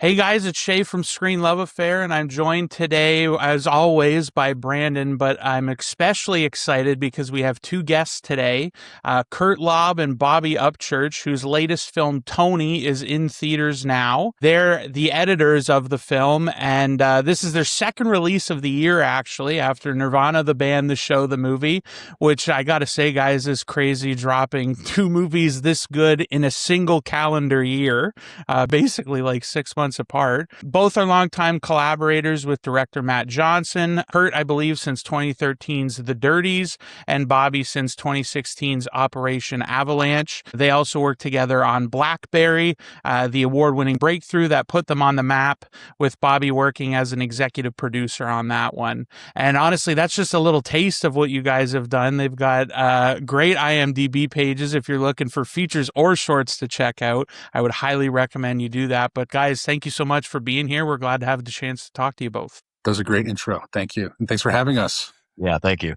Hey guys, it's Shay from Screen Love Affair, and I'm joined today, as always, by Brandon, but I'm especially excited because we have two guests today, Curt Lobb and Bobby Upchurch, whose latest film, Tony, is in theaters now. They're the editors of the film, and this is their second release of the year, actually, after Nirvana, the band, the show, the movie, which I gotta say, guys, is crazy, dropping two movies this good in a single calendar year, basically like 6 months apart. Both are longtime collaborators with director Matt Johnson. Curt, I believe, since 2013's The Dirties, and Bobby since 2016's Operation Avalanche. They also worked together on Blackberry, the award-winning breakthrough that put them on the map, with Bobby working as an executive producer on that one. And honestly, that's just a little taste of what you guys have done. They've got great IMDb pages if you're looking for features or shorts to check out. I would highly recommend you do that. But guys, thank you so much for being here. We're glad to have the chance to talk to you both. That was a great intro. Thank you. And thanks for having us. Yeah, thank you.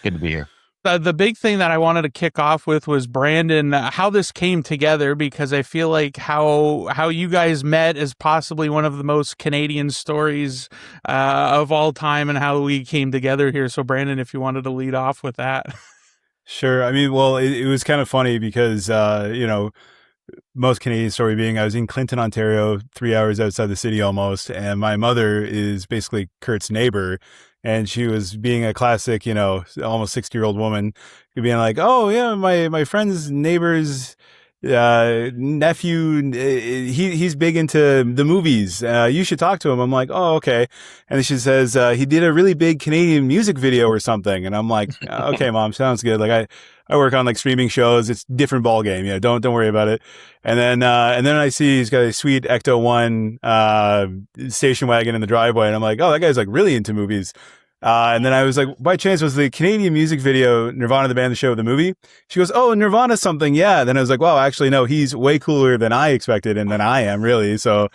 Good to be here. The big thing that I wanted to kick off with was, Brandon, how this came together, because I feel like how you guys met is possibly one of the most Canadian stories of all time, and how we came together here. So Brandon, if you wanted to lead off with that. Sure. I mean, well, it was kind of funny because, most Canadian story being I was in Clinton, Ontario, 3 hours outside the city almost. And my mother is basically Curt's neighbor. And she was being a classic, almost 60-year-old woman, being like, oh, yeah, my friend's neighbor's nephew, he's big into the movies. You should talk to him. I'm like, oh, okay. And then she says, he did a really big Canadian music video or something. And I'm like, okay, Mom, sounds good. Like I work on like streaming shows. It's different ball game. Yeah. Don't worry about it. And then I see he's got a sweet Ecto One, station wagon in the driveway. And I'm like, oh, that guy's like really into movies. And then I was like, by chance, was the Canadian music video Nirvana, the band, the show, the movie? She goes, oh, Nirvana something. Yeah. Then I was like, wow, actually, no, he's way cooler than I expected and than I am, really. So,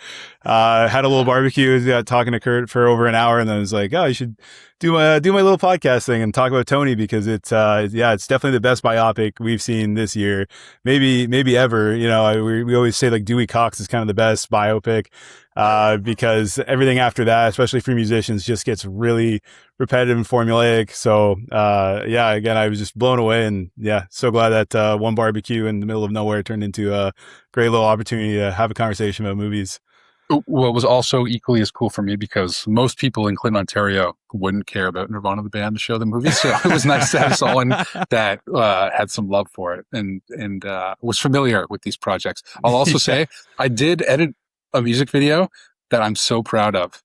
had a little barbecue, talking to Curt for over an hour. And then I was like, oh, I should do my little podcast thing and talk about Tony, because it's definitely the best biopic we've seen this year. Maybe ever. We always say like Dewey Cox is kind of the best biopic, because everything after that, especially for musicians, just gets really repetitive and formulaic. So, again, I was just blown away, and so glad that, one barbecue in the middle of nowhere turned into a great little opportunity to have a conversation about movies. Well, it was also equally as cool for me because most people in Clinton, Ontario wouldn't care about Nirvana, the band, the show, the movie. So it was nice to have someone that had some love for it and was familiar with these projects. I'll also say I did edit a music video that I'm so proud of,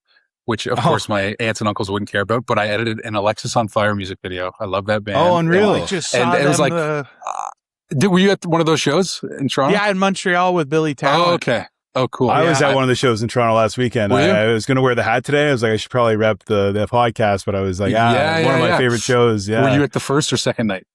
which of course my aunts and uncles wouldn't care about, but I edited an Alexis on Fire music video. I love that band. Oh, unreal. I just saw and it was like, were you at one of those shows in Toronto? Yeah, in Montreal with Billy Talent. Oh, okay. Oh, cool. I was at one of the shows in Toronto last weekend. I was going to wear the hat today. I was like, I should probably rep the podcast, but I was like, one of my favorite shows. Yeah. Were you at the first or second night?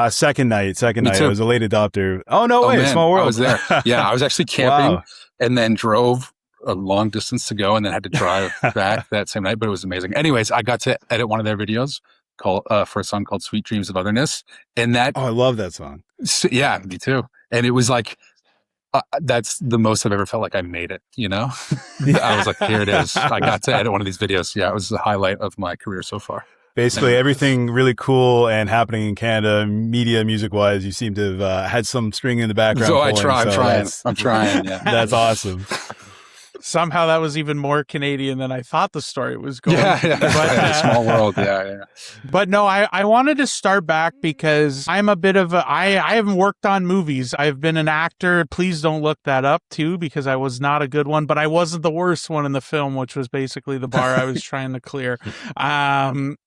Second night. I was a late adopter. Oh, no way. Man, Small world. I was there. Yeah. I was actually camping and then drove a long distance to go and then had to drive back that same night, but it was amazing. Anyways, I got to edit one of their videos for a song called Sweet Dreams of Otherness. And that. Oh, I love that song. Yeah, me too. And it was like, that's the most I've ever felt like I made it, I was like, here it is. I got to edit one of these videos. Yeah, it was the highlight of my career so far. Basically, everything really cool and happening in Canada, media, music-wise, you seem to have had some string in the background. So I'm trying. Yeah. That's awesome. Somehow that was even more Canadian than I thought the story was going. Yeah. But, small world. Yeah. But no, I wanted to start back because I'm a bit of I haven't worked on movies. I've been an actor. Please don't look that up too, because I was not a good one, but I wasn't the worst one in the film, which was basically the bar I was trying to clear.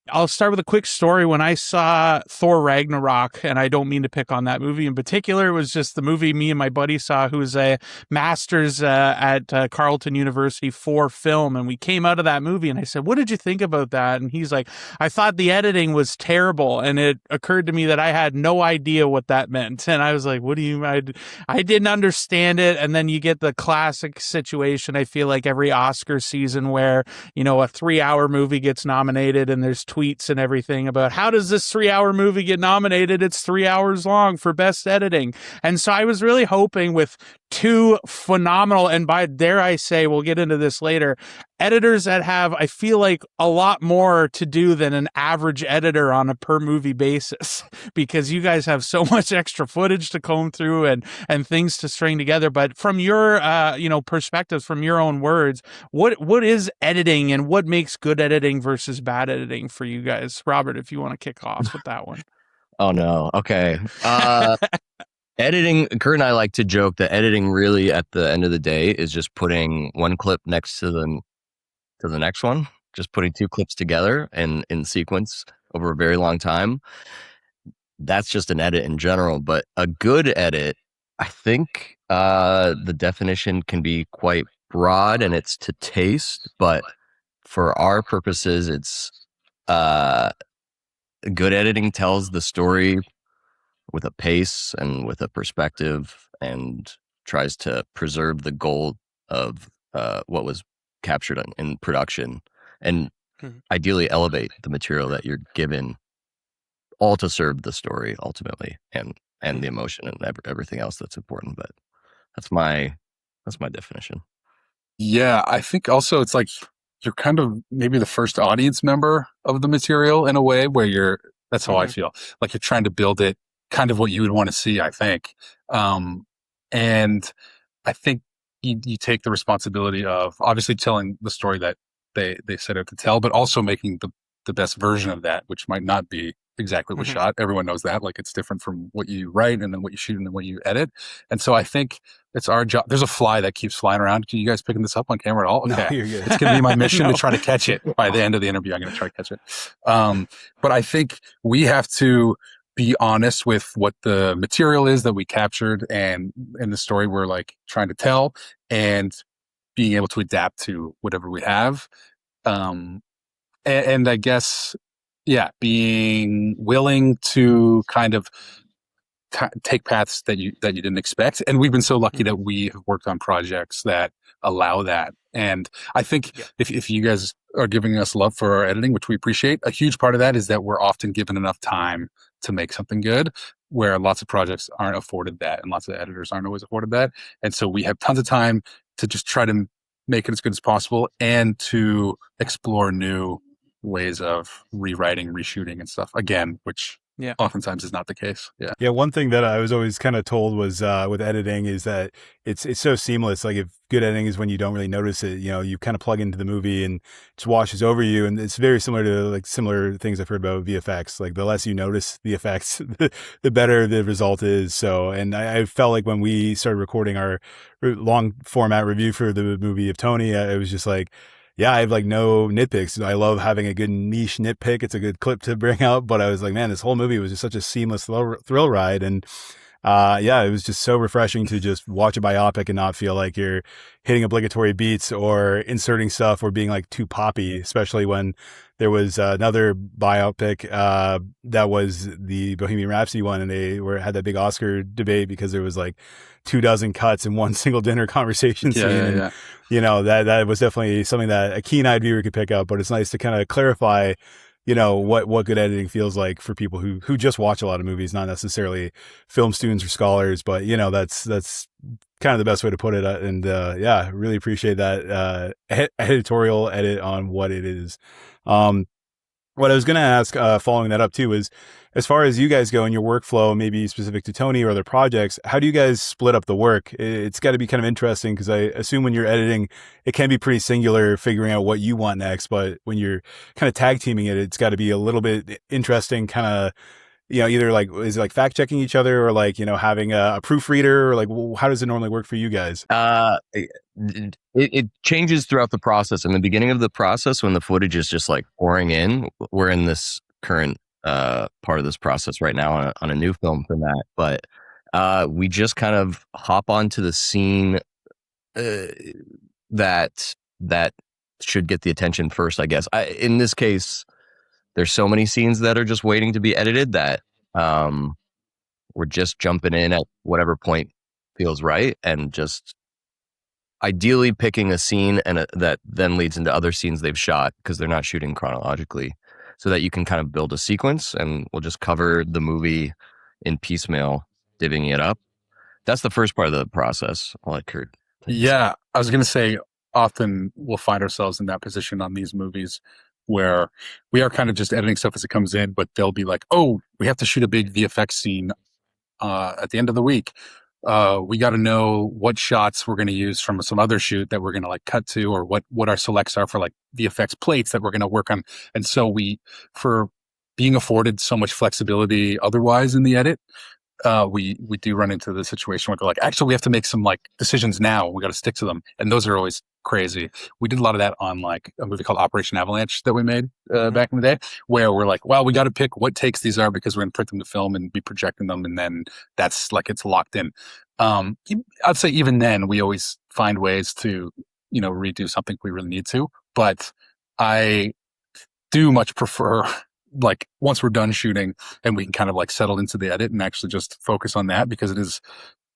I'll start with a quick story. When I saw Thor Ragnarok, and I don't mean to pick on that movie in particular, it was just the movie me and my buddy saw, who was a master's at Carleton University for film. And we came out of that movie and I said, what did you think about that? And he's like, I thought the editing was terrible. And it occurred to me that I had no idea what that meant. And I was like, what do you mean? I didn't understand it. And then you get the classic situation, I feel like every Oscar season, where, a 3-hour movie gets nominated and there's tweets and everything about how does this 3-hour movie get nominated? It's 3 hours long for best editing. And so I was really hoping with two phenomenal, and by dare I say, we'll get into this later, editors that have, I feel like, a lot more to do than an average editor on a per movie basis, because you guys have so much extra footage to comb through and things to string together. But from your perspectives, from your own words, what is editing and what makes good editing versus bad editing for you guys? Robert, if you want to kick off with that one. Oh no. Okay. Editing, Kurt and I like to joke that editing really at the end of the day is just putting one clip next to the next one, just putting two clips together and in sequence over a very long time. That's just an edit in general, but a good edit, I think the definition can be quite broad and it's to taste, but for our purposes, it's good editing tells the story with a pace and with a perspective and tries to preserve the gold of what was captured in production and ideally elevate the material that you're given, all to serve the story ultimately and the emotion and everything else that's important. But that's my definition. Yeah, I think also it's like you're kind of maybe the first audience member of the material in a way where that's how I feel. Like you're trying to build it kind of what you would want to see, I think. And I think you take the responsibility of obviously telling the story that they set out to tell, but also making the best version of that, which might not be exactly what was shot. Everyone knows that. Like it's different from what you write and then what you shoot and then what you edit. And so I think it's our job. There's a fly that keeps flying around. Can you guys picking this up on camera at all? Okay. No, you're good. It's going to be my mission to try to catch it by the end of the interview. I'm going to try to catch it. But I think we have to be honest with what the material is that we captured and in the story we're like trying to tell and being able to adapt to whatever we have. And I guess, yeah, being willing to kind of take paths that you didn't expect. And we've been so lucky that we have worked on projects that allow that. And I think if you guys are giving us love for our editing, which we appreciate, a huge part of that is that we're often given enough time to make something good, where lots of projects aren't afforded that and lots of editors aren't always afforded that. And so we have tons of time to just try to make it as good as possible and to explore new ways of rewriting, reshooting and stuff again, which oftentimes is not the case. Yeah. One thing that I was always kind of told was with editing is that it's so seamless. Like if good editing is when you don't really notice it, you kind of plug into the movie and it just washes over you. And it's very similar to like similar things I've heard about VFX. Like the less you notice the effects, the better the result is. So, and I felt like when we started recording our long format review for the movie of Tony, it was just like, I have like no nitpicks. I love having a good niche nitpick. It's a good clip to bring out, but I was like, man, this whole movie was just such a seamless thrill ride. And it was just so refreshing to just watch a biopic and not feel like you're hitting obligatory beats or inserting stuff or being like too poppy, especially when there was another biopic that was the Bohemian Rhapsody one, and they had that big Oscar debate because there was like 24 cuts in one single dinner conversation scene. That was definitely something that a keen-eyed viewer could pick up, but it's nice to kind of clarify what good editing feels like for people who just watch a lot of movies, not necessarily film students or scholars, but that's kind of the best way to put it. And really appreciate that editorial edit on what it is. What I was going to ask, following that up too, is as far as you guys go in your workflow, maybe specific to Tony or other projects, how do you guys split up the work? It's got to be kind of interesting because I assume when you're editing, it can be pretty singular figuring out what you want next. But when you're kind of tag teaming it, it's got to be a little bit interesting, kind of, either like, is it like fact checking each other or like, having a proofreader or like, how does it normally work for you guys? It changes throughout the process. In the beginning of the process, when the footage is just like pouring in, we're in this current part of this process right now on a new film for that. But we just kind of hop onto the scene that should get the attention first, I guess. In this case, there's so many scenes that are just waiting to be edited that we're just jumping in at whatever point feels right and just ideally picking a scene that then leads into other scenes they've shot because they're not shooting chronologically, so that you can kind of build a sequence, and we'll just cover the movie in piecemeal, divvying it up. That's the first part of the process. I'll let Curt take this. Yeah, I was going to say often we'll find ourselves in that position on these movies where we are kind of just editing stuff as it comes in, but they'll be like, oh, we have to shoot a big VFX scene at the end of the week. We got to know what shots we're going to use from some other shoot that we're going to like cut to, or what our selects are for like VFX plates that we're going to work on. And so for being afforded so much flexibility otherwise in the edit, we do run into the situation where we're like, actually, we have to make some like decisions now. We got to stick to them, and those are always crazy. We did a lot of that on like a movie called Operation Avalanche that we made back in the day, where we're like, well, we got to pick what takes these are because we're going to print them to film and be projecting them, and then that's like it's locked in. I'd say even then, we always find ways to redo something if we really need to, but I do much prefer like once we're done shooting and we can kind of like settle into the edit and actually just focus on that, because it is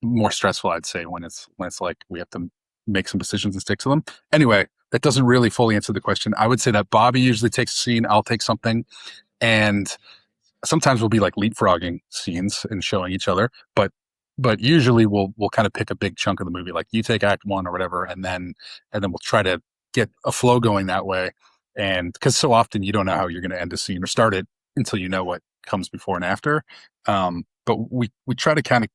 more stressful, I'd say, when it's like we have to make some decisions and stick to them. Anyway, that doesn't really fully answer the question. I would say that Bobby usually takes a scene, I'll take something, and sometimes we'll be like leapfrogging scenes and showing each other, but usually we'll kind of pick a big chunk of the movie, like you take act one or whatever, and then we'll try to get a flow going that way. And because so often you don't know how you're going to end a scene or start it until you know what comes before and after. But we try to kind of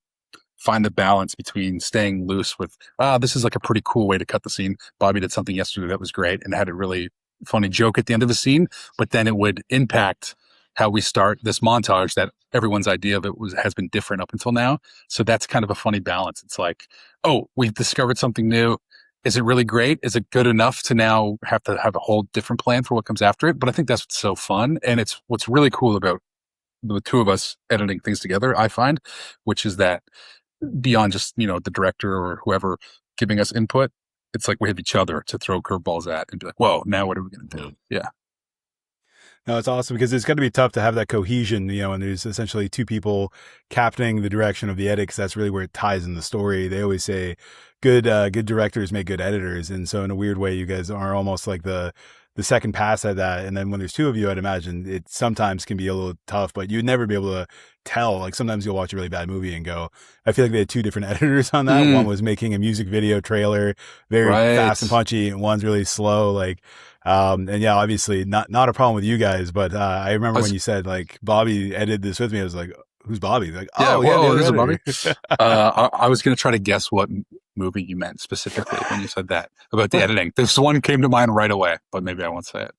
find the balance between staying loose with, this is like a pretty cool way to cut the scene. Bobby did something yesterday that was great and had a really funny joke at the end of the scene, but then it would impact how we start this montage that everyone's idea of it has been different up until now. So that's kind of a funny balance. It's like, oh, we've discovered something new. Is it really great? Is it good enough to now have to have a whole different plan for what comes after it? But I think that's what's so fun. And it's what's really cool about the two of us editing things together, I find, which is that beyond just, the director or whoever giving us input, it's like we have each other to throw curveballs at and be like, whoa, now what are we going to do? Yeah. No, it's awesome because it's going to be tough to have that cohesion, and there's essentially two people captaining the direction of the edit, because that's really where it ties in the story. They always say good directors make good editors. And so in a weird way, you guys are almost like the second pass at that. And then when there's two of you, I'd imagine it sometimes can be a little tough, but you'd never be able to tell. Like sometimes you'll watch a really bad movie and go, I feel like they had two different editors on that. One was making a music video trailer, very fast and punchy, and one's really slow. And yeah, obviously not a problem with you guys, but I remember when you said like Bobby edited this with me, I was like, who's Bobby? Like, this is Bobby. I was going to try to guess what movie you meant specifically when you said that about the editing. This one came to mind right away, but maybe I won't say it.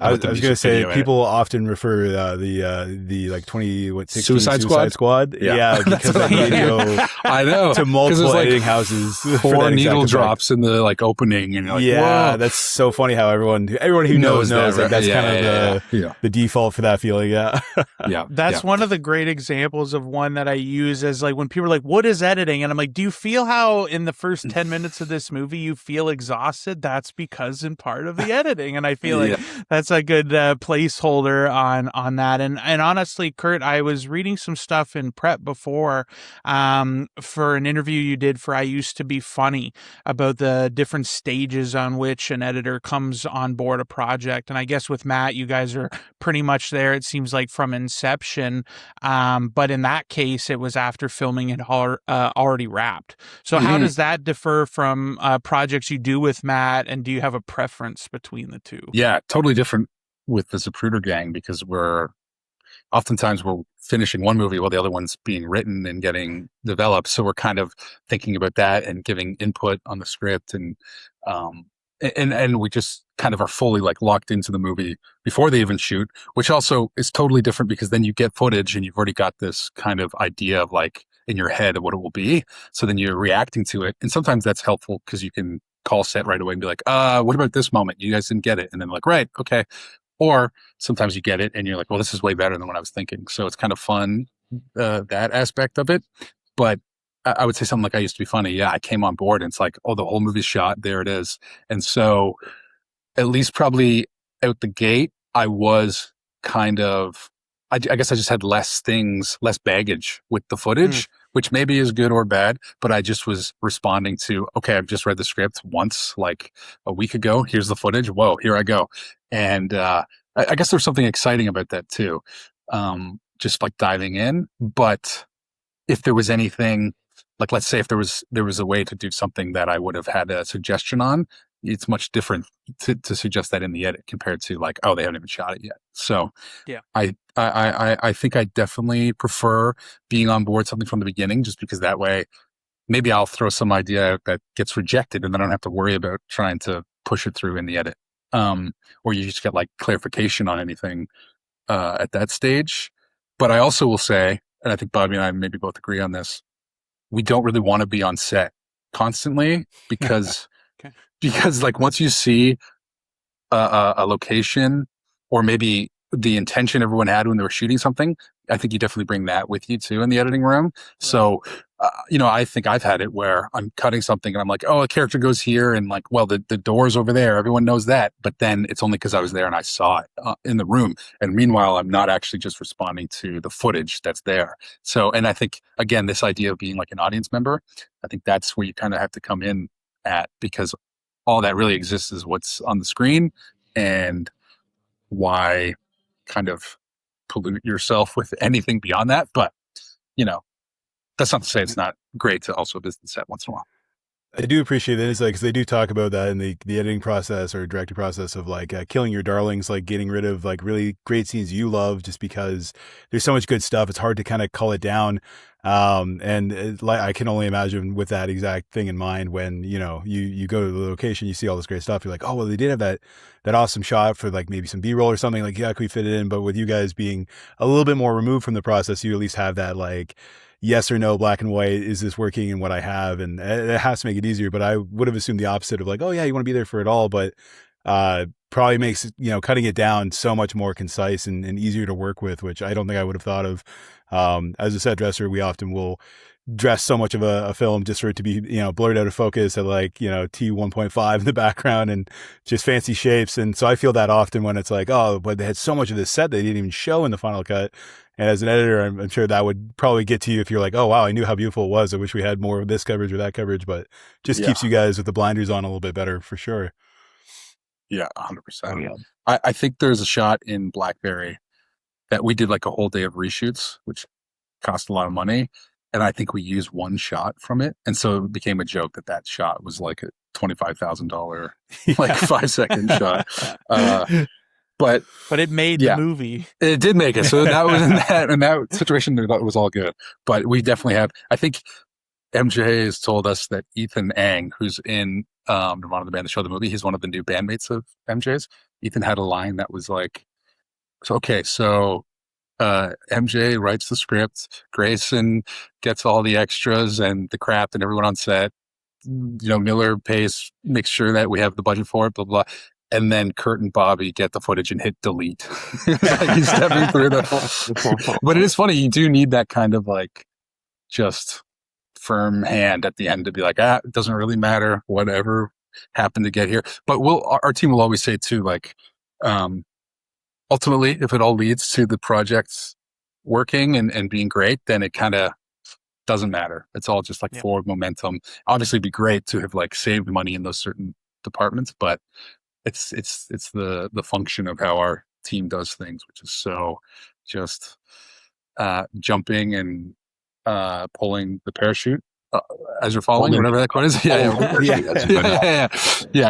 I was going to say people often refer the like 16 Suicide Squad. Yeah, because they go I know to multiple like editing houses. Four needle drops in the like opening, and you're like, yeah, whoa. That's so funny how everyone who knows that, like, that's the default for that feeling. Yeah, That's one of the great examples of one that I use as like when people are like, "What is editing?" and I'm like, "Do you feel how in the first 10 minutes of this movie you feel exhausted? That's because in part of the editing." And I feel like that's a good placeholder on that. And honestly, Curt, I was reading some stuff in prep before for an interview you did for I Used to Be Funny about the different stages on which an editor comes on board a project. And I guess with Matt, you guys are pretty much there, it seems like, from inception. But in that case, it was after filming had already wrapped. So how does that differ from projects you do with Matt? And do you have a preference between the two? Yeah, totally different with the Zapruder gang, because oftentimes we're finishing one movie while the other one's being written and getting developed. So we're kind of thinking about that and giving input on the script, and we just kind of are fully like locked into the movie before they even shoot, which also is totally different because then you get footage and you've already got this kind of idea of like in your head of what it will be. So then you're reacting to it. And sometimes that's helpful because you can call set right away and be like, what about this moment? You guys didn't get it. And then like, right, okay. Or sometimes you get it and you're like, well, this is way better than what I was thinking. So it's kind of fun, that aspect of it. But I would say something like I Used to Be Funny. Yeah, I came on board and it's like, oh, the whole movie's shot. There it is. And so at least probably out the gate, I was kind of, I guess I just had less baggage with the footage, which maybe is good or bad, but I just was responding to, okay, I've just read the script once, like a week ago. Here's the footage. Whoa, here I go. And I guess there's something exciting about that too, just like diving in. But if there was anything like, let's say if there was a way to do something that I would have had a suggestion on, it's much different to suggest that in the edit compared to like, oh, they haven't even shot it yet. So Yeah. I think I definitely prefer being on board something from the beginning, just because that way maybe I'll throw some idea out that gets rejected and then I don't have to worry about trying to push it through in the edit. Or you just get like clarification on anything at that stage. But I also will say, and I think Bobby and I maybe both agree on this, we don't really want to be on set constantly because Okay. because like once you see a location or maybe the intention everyone had when they were shooting something, I think you definitely bring that with you too in the editing room. So, I think I've had it where I'm cutting something and I'm like, oh, a character goes here and like, well, the door's over there. Everyone knows that. But then it's only because I was there and I saw it in the room. And meanwhile, I'm not actually just responding to the footage that's there. So, and I think, again, this idea of being like an audience member, I think that's where you kind of have to come in at, because all that really exists is what's on the screen, and why kind of pollute yourself with anything beyond that. But, that's not to say it's not great to also visit the set once in a while. I do appreciate that. It's like, 'cause they do talk about that in the editing process or directing process of like killing your darlings, like getting rid of like really great scenes you love just because there's so much good stuff. It's hard to kind of cull it down. Like I can only imagine with that exact thing in mind when, you go to the location, you see all this great stuff. You're like, oh, well, they did have that awesome shot for like maybe some B-roll or something, like, yeah, could we fit it in? But with you guys being a little bit more removed from the process, you at least have that like, yes or no, black and white, is this working in what I have? And it has to make it easier, but I would have assumed the opposite of like, oh yeah, you want to be there for it all, but probably makes, cutting it down so much more concise and easier to work with, which I don't think I would have thought of. As a set dresser, we often will dress so much of a film just for it to be, blurred out of focus at like, T1.5 in the background and just fancy shapes. And so I feel that often when it's like, oh, but they had so much of this set they didn't even show in the final cut. And as an editor, I'm sure that would probably get to you if you're like, oh, wow, I knew how beautiful it was. I wish we had more of this coverage or that coverage, but just keeps you guys with the blinders on a little bit better for sure. Yeah, 100%. I think there's a shot in Blackberry that we did like a whole day of reshoots, which cost a lot of money. And I think we used one shot from it. And so it became a joke that shot was like a $25,000, like 5-second shot. But it made the movie. It did make it. So that was in that situation, it was all good. But we definitely have, I think MJ has told us that Ethan Ang, who's in Nirvana the band that showed the movie, he's one of the new bandmates of MJ's. Ethan had a line that was like, so MJ writes the script, Grayson gets all the extras and the craft and everyone on set, Miller makes sure that we have the budget for it, blah, blah. And then Curt and Bobby get the footage and hit delete. Like he's stepping through but it is funny. You do need that kind of like just firm hand at the end to be like, it doesn't really matter, whatever happened to get here. But our team will always say too, like, ultimately, if it all leads to the projects working and being great, then it kind of doesn't matter. It's all just like forward momentum. Obviously, it'd be great to have like saved money in those certain departments, but it's the function of how our team does things, which is so just jumping and pulling the parachute as you're falling, whatever that quote is. Yeah,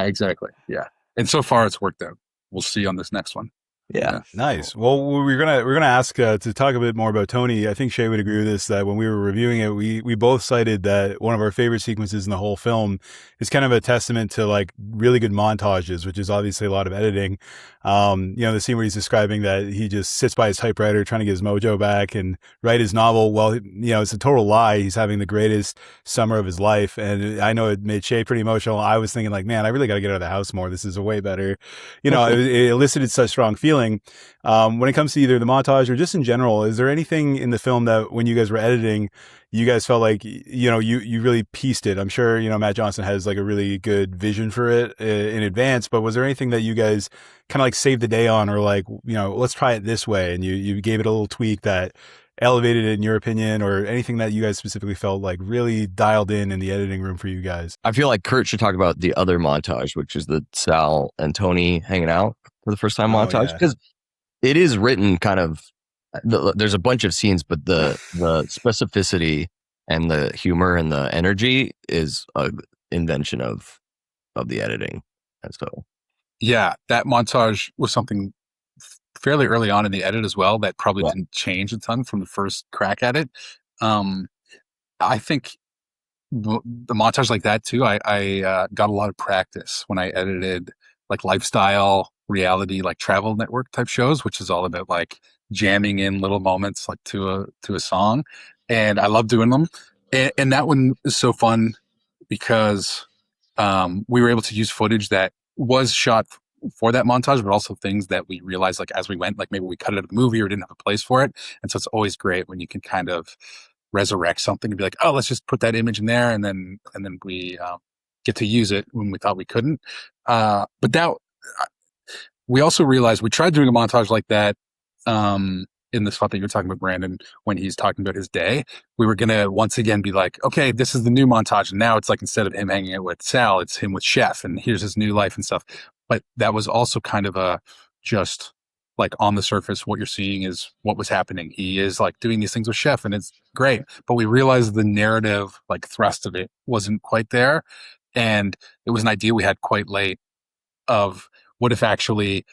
exactly. Yeah, and so far it's worked out. We'll see on this next one. Yeah. Nice. Well, we're gonna ask to talk a bit more about Tony. I think Shay would agree with this, that when we were reviewing it, we both cited that one of our favorite sequences in the whole film is kind of a testament to like really good montages, which is obviously a lot of editing. The scene where he's describing that he just sits by his typewriter trying to get his mojo back and write his novel. Well, it's a total lie. He's having the greatest summer of his life, and I know it made Shay pretty emotional. I was thinking like, man, I really got to get out of the house more. This is a way better. It elicited such strong feeling. When it comes to either the montage or just in general, is there anything in the film that when you guys were editing, you guys felt like, you really pieced it? I'm sure, Matt Johnson has like a really good vision for it in advance, but was there anything that you guys kind of like saved the day on, or like, let's try it this way, and you gave it a little tweak that elevated it in your opinion, or anything that you guys specifically felt like really dialed in the editing room for you guys? I feel like Curt should talk about the other montage, which is the Sal and Tony hanging out for the first time montage, because it is written kind of, there's a bunch of scenes, but the specificity and the humor and the energy is a invention of the editing. And so Yeah, that montage was something fairly early on in the edit as well that probably yeah. didn't change a ton from the first crack at it. Um, I think the montage like that too, I got a lot of practice when I edited like lifestyle, reality, like travel network type shows, which is all about like jamming in little moments like to a song, and I love doing them. And that one is so fun because we were able to use footage that was shot for that montage, but also things that we realized like as we went, like maybe we cut it out of the movie or didn't have a place for it. And so it's always great when you can kind of resurrect something and be like, oh, let's just put that image in there, and then we get to use it when we thought we couldn't. But that we also realized we tried doing a montage like that in the spot that you're talking about, Brandon, when he's talking about his day. We were going to once again be like, okay, this is the new montage. And now it's like, instead of him hanging out with Sal, it's him with Chef, and here's his new life and stuff. But that was also kind of a just like on the surface, what you're seeing is what was happening. He is like doing these things with Chef, and it's great. But we realized the narrative, like thrust of it, wasn't quite there. And it was an idea we had quite late of what if actually,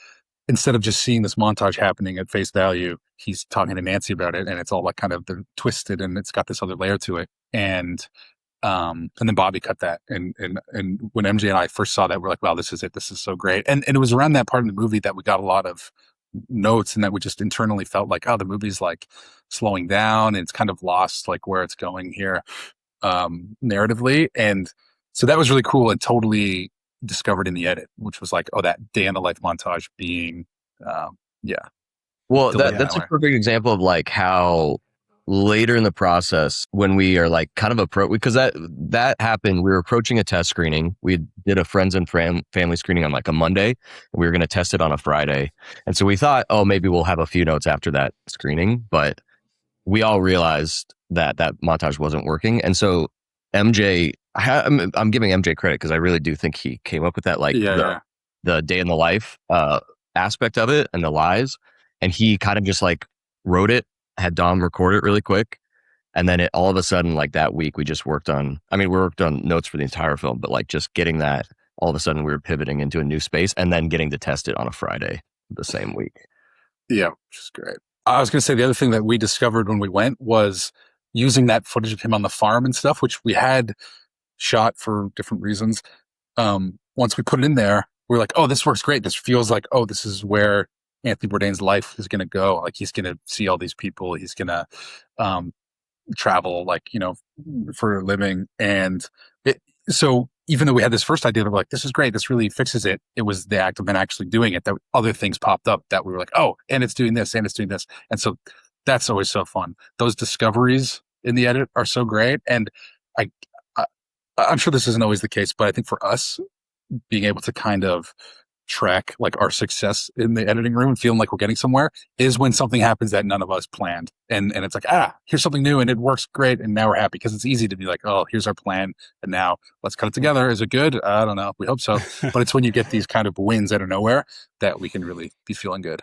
instead of just seeing this montage happening at face value, he's talking to Nancy about it, and it's all like kind of twisted, and it's got this other layer to it. And then Bobby cut that, and when MJ and I first saw that, we're like, wow, this is it. This is so great. And it was around that part of the movie that we got a lot of notes, and that we just internally felt like, oh, the movie's like slowing down, and it's kind of lost like where it's going here narratively. And so that was really cool and totally discovered in the edit, which was like, oh, that day in the life montage being yeah. Well, delivered that's that a way. perfect example of like how later in the process, when we are like kind of because that happened, we were approaching a test screening. We did a friends and family screening on like a Monday, and we were going to test it on a Friday. And so we thought, oh, maybe we'll have a few notes after that screening, but we all realized that that montage wasn't working. And so MJ, I'm giving MJ credit because I really do think he came up with that, like Yeah. the day in the life aspect of it and the lies. And he kind of just like wrote it, had Dom record it really quick. And then all of a sudden, like that week, we just worked on, we worked on notes for the entire film, but like just getting that, all of a sudden we were pivoting into a new space and then getting to test it on a Friday the same week. Yeah, which is great. I was going to say the other thing that we discovered when we went was using that footage of him on the farm and stuff, which we had shot for different reasons. Once we put it in there, we're like, oh, this works great. This feels like, oh, this is where Anthony Bourdain's life is going to go. Like he's going to see all these people. He's going to travel, like, for a living. And so even though we had this first idea of like, this is great, this really fixes it, it was the act of then actually doing it that other things popped up that we were like, oh, and it's doing this, and it's doing this. And so that's always so fun. Those discoveries in the edit are so great. And I, I'm sure this isn't always the case, but I think for us, being able to kind of track like our success in the editing room and feeling like we're getting somewhere is when something happens that none of us planned. And it's like, here's something new and it works great. And now we're happy, because it's easy to be like, oh, here's our plan, and now let's cut it together. Is it good? I don't know. We hope so. But it's when you get these kind of wins out of nowhere that we can really be feeling good.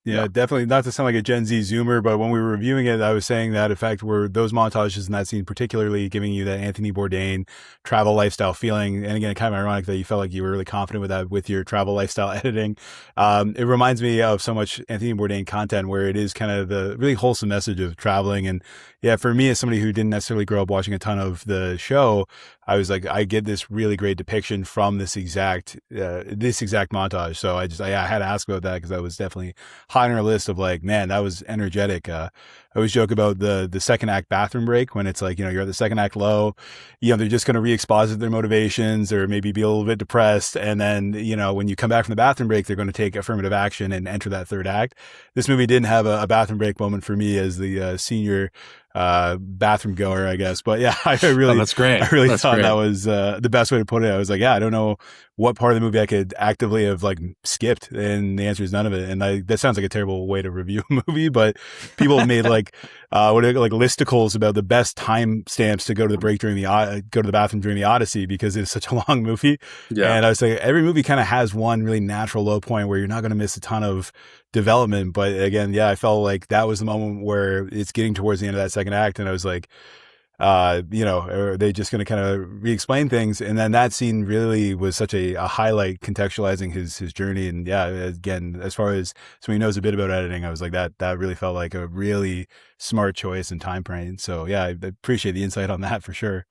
Yeah, definitely. Not to sound like a Gen Z Zoomer, but when we were reviewing it, I was saying that, in fact, were those montages in that scene particularly giving you that Anthony Bourdain travel lifestyle feeling. And again, kind of ironic that you felt like you were really confident with that with your travel lifestyle editing. It reminds me of so much Anthony Bourdain content where it is kind of the really wholesome message of traveling. And yeah, for me, as somebody who didn't necessarily grow up watching a ton of the show, I was like, I get this really great depiction from this exact montage. So I had to ask about that, because that was definitely high on our list of like, man, that was energetic. I always joke about the second act bathroom break, when it's like, you're at the second act low, they're just going to re-exposit their motivations or maybe be a little bit depressed. And then, when you come back from the bathroom break, they're going to take affirmative action and enter that third act. This movie didn't have a bathroom break moment for me as the senior bathroom goer, I guess. But yeah, I really, that's great. I really That's thought great. that was the best way to put it. I was like, yeah, I don't know what part of the movie I could actively have like skipped, and the answer is none of it. And that sounds like a terrible way to review a movie, but people made like listicles about the best time stamps to go to the break during go to the bathroom during the Odyssey, because it's such a long movie. Yeah. And I was like, every movie kind of has one really natural low point where you're not going to miss a ton of development. But again, yeah, I felt like that was the moment where it's getting towards the end of that second act, and I was like, Are they just going to kind of re-explain things? And then that scene really was such a highlight contextualizing his journey. And yeah, again, as far as somebody who knows a bit about editing, I was like, that really felt like a really smart choice and time frame. So yeah, I appreciate the insight on that for sure.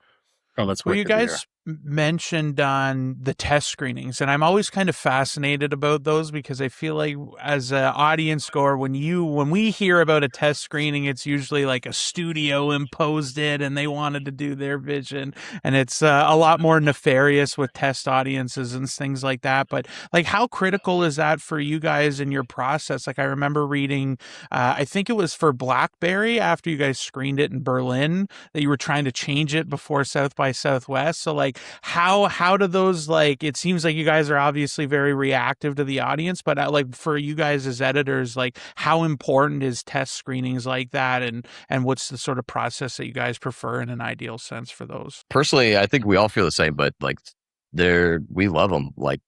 Oh, that's Well, you wicked to hear. guys mentioned on the test screenings, and I'm always kind of fascinated about those because I feel like as an audience goer, when we hear about a test screening, it's usually like a studio imposed it and they wanted to do their vision, and it's a lot more nefarious with test audiences and things like that. But like, how critical is that for you guys in your process? Like, I remember reading, I think it was for Blackberry after you guys screened it in Berlin, that you were trying to change it before South by Southwest. So like, how do those, like, it seems like you guys are obviously very reactive to the audience, but like for you guys as editors, like how important is test screenings like that, and what's the sort of process that you guys prefer in an ideal sense for those? Personally, I think we all feel the same, but like we love them. Like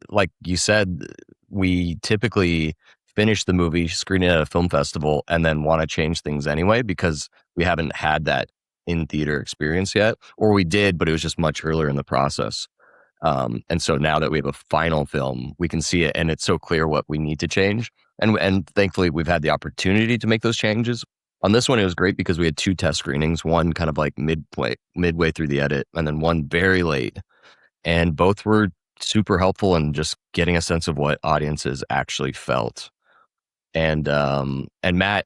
like you said, we typically finish the movie, screen it at a film festival, and then want to change things anyway because we haven't had that in theater experience yet, or we did, but it was just much earlier in the process. And so now that we have a final film, we can see it, and it's so clear what we need to change. And thankfully, we've had the opportunity to make those changes. On this one, it was great because we had 2 test screenings, one kind of like midway through the edit, and then one very late. And both were super helpful in just getting a sense of what audiences actually felt. And Matt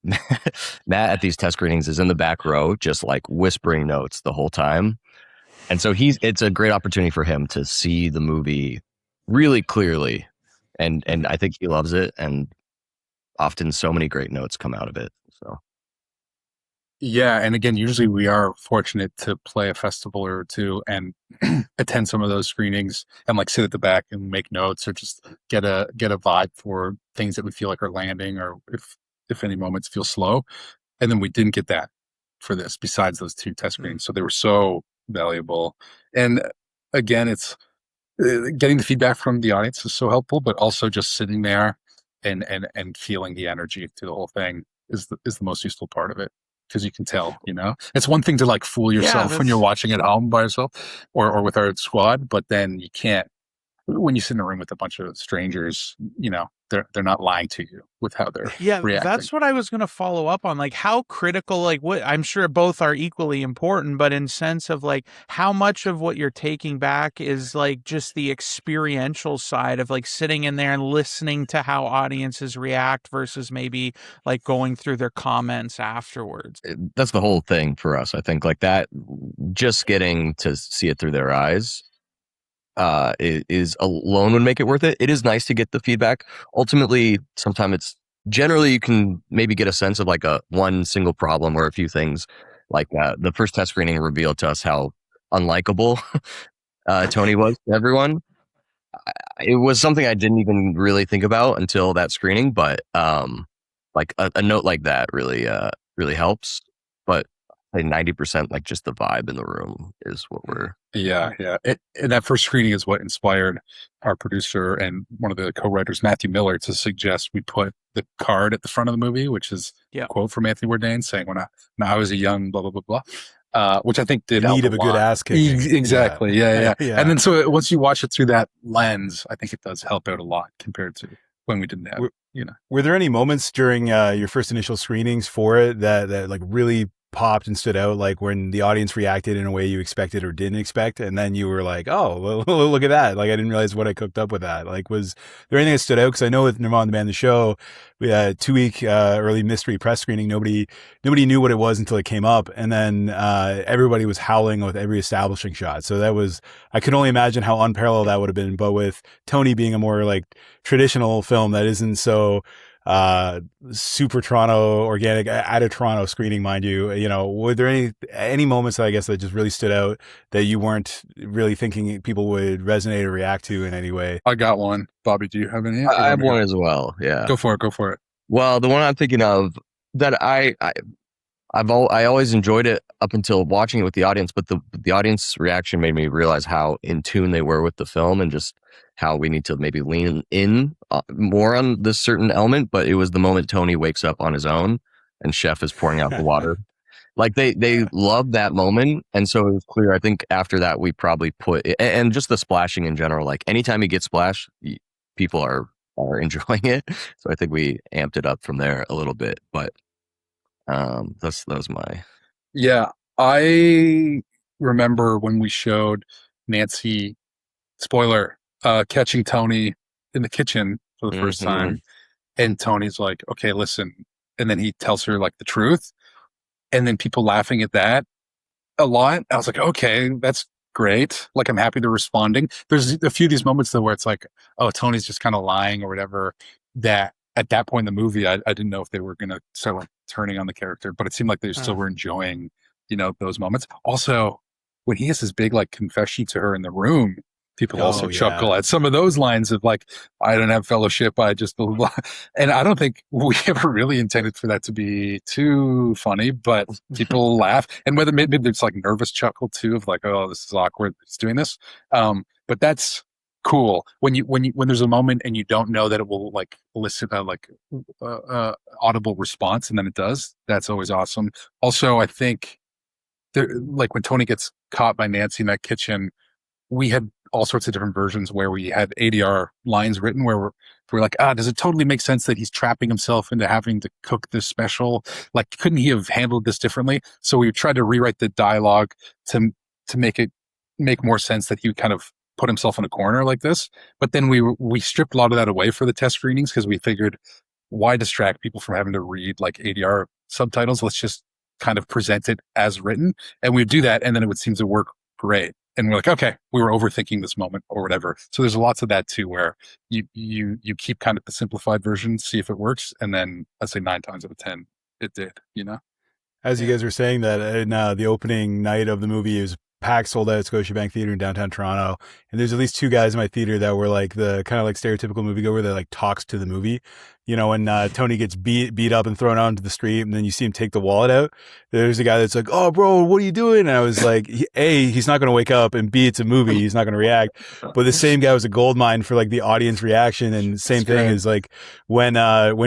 at these test screenings is in the back row, just like whispering notes the whole time. And so it's a great opportunity for him to see the movie really clearly. And I think he loves it. And often so many great notes come out of it. So. Yeah, and again, usually we are fortunate to play a festival or two and attend some of those screenings and like sit at the back and make notes or just get a vibe for things that we feel like are landing, or if any moments feel slow. And then we didn't get that for this, besides those 2 test screenings. So they were so valuable. And again, it's getting the feedback from the audience is so helpful, but also just sitting there and feeling the energy through the whole thing is the most useful part of it. Because you can tell, it's one thing to like fool yourself when you're watching at home by yourself or with our squad, but then you can't, when you sit in a room with a bunch of strangers, they're not lying to you with how they're reacting. That's what I was going to follow up on. Like, how critical, like, what, I'm sure both are equally important, but in sense of like how much of what you're taking back is like just the experiential side of like sitting in there and listening to how audiences react versus maybe like going through their comments afterwards. That's the whole thing for us. I think like that, just getting to see it through their eyes is alone would make it worth it. It is nice to get the feedback. Ultimately, sometimes generally you can maybe get a sense of like one single problem or a few things. Like the first test screening revealed to us how unlikable Tony was to everyone. It was something I didn't even really think about until that screening, but like a note like that really helps. But 90% like just the vibe in the room is what we're. Yeah. And that first screening is what inspired our producer and one of the co-writers, Matthew Miller, to suggest we put the card at the front of the movie, which is a quote from Anthony Bourdain saying, when I was a young blah, blah, blah, blah. Which I think did need of a good ass kicking. Exactly. Yeah. And then so once you watch it through that lens, I think it does help out a lot compared to when we didn't have, Were there any moments during your first initial screenings for it that like really popped and stood out, like when the audience reacted in a way you expected or didn't expect, and then you were like, oh, well, look at that, like I didn't realize what I cooked up with that? Like, was there anything that stood out? Because I know with Nirvana the Band the show, we had a 2-week early mystery press screening. Nobody knew what it was until it came up, and then everybody was howling with every establishing shot. So that was, I could only imagine how unparalleled that would have been. But with Tony being a more like traditional film that isn't so super Toronto organic at a Toronto screening, mind you, were there any moments that I guess that just really stood out that you weren't really thinking people would resonate or react to in any way? I got one. Bobby, do you have any? I have one as well. Yeah. Go for it. Well, the one I'm thinking of that I always enjoyed it up until watching it with the audience, but the audience reaction made me realize how in tune they were with the film and just how we need to maybe lean in more on this certain element. But it was the moment Tony wakes up on his own and Chef is pouring out the water. Like they loved that moment, and so it was clear. I think after that we probably put and just the splashing in general. Like anytime you get splashed, people are enjoying it. So I think we amped it up from there a little bit. But that was my Yeah, I remember when we showed Nancy, spoiler, catching Tony in the kitchen for the first Mhm. time, and Tony's like, "Okay, listen," and then he tells her like the truth, and then people laughing at that a lot. I was like, "Okay, that's great." Like, I'm happy they're responding. There's a few of these moments though where it's like, "Oh, Tony's just kind of lying or whatever." That at that point in the movie, I didn't know if they were gonna start like turning on the character, but it seemed like they still were enjoying, those moments. Also, when he has his big like confession to her in the room, people also Oh chuckle yeah. at some of those lines of like, "I don't have fellowship, I just blah, blah, blah." And I don't think we ever really intended for that to be too funny, but people laugh, and whether maybe there's like nervous chuckle too of like, "Oh, this is awkward, he's doing this." But that's cool when there's a moment and you don't know that it will like elicit a like audible response, and then it does. That's always awesome. Also, I think there, like when Tony gets caught by Nancy in that kitchen, we had all sorts of different versions where we had ADR lines written where we're like, does it totally make sense that he's trapping himself into having to cook this special? Like, couldn't he have handled this differently? So we tried to rewrite the dialogue to make it make more sense that he would kind of put himself in a corner like this. But then we stripped a lot of that away for the test screenings because we figured, why distract people from having to read like ADR subtitles? Let's just kind of present it as written, and we do that, and then it would seem to work great. And we're like, okay, we were overthinking this moment or whatever. So there's lots of that too, where you keep kind of the simplified version, see if it works, and then I'd say 9 times out of 10 it did. As you Yeah. guys were saying that in the opening night of the movie, it was packed, sold out at Scotiabank Theater in downtown Toronto. And there's at least two guys in my theater that were like the kind of like stereotypical moviegoer that like talks to the movie. You know, when Tony gets beat up and thrown out into the street, and then you see him take the wallet out. There's a guy that's like, "Oh, bro, what are you doing?" And I was like, A, he's not going to wake up, and B, it's a movie, he's not going to react. But the same guy was a gold mine for like the audience reaction, and same thing is like when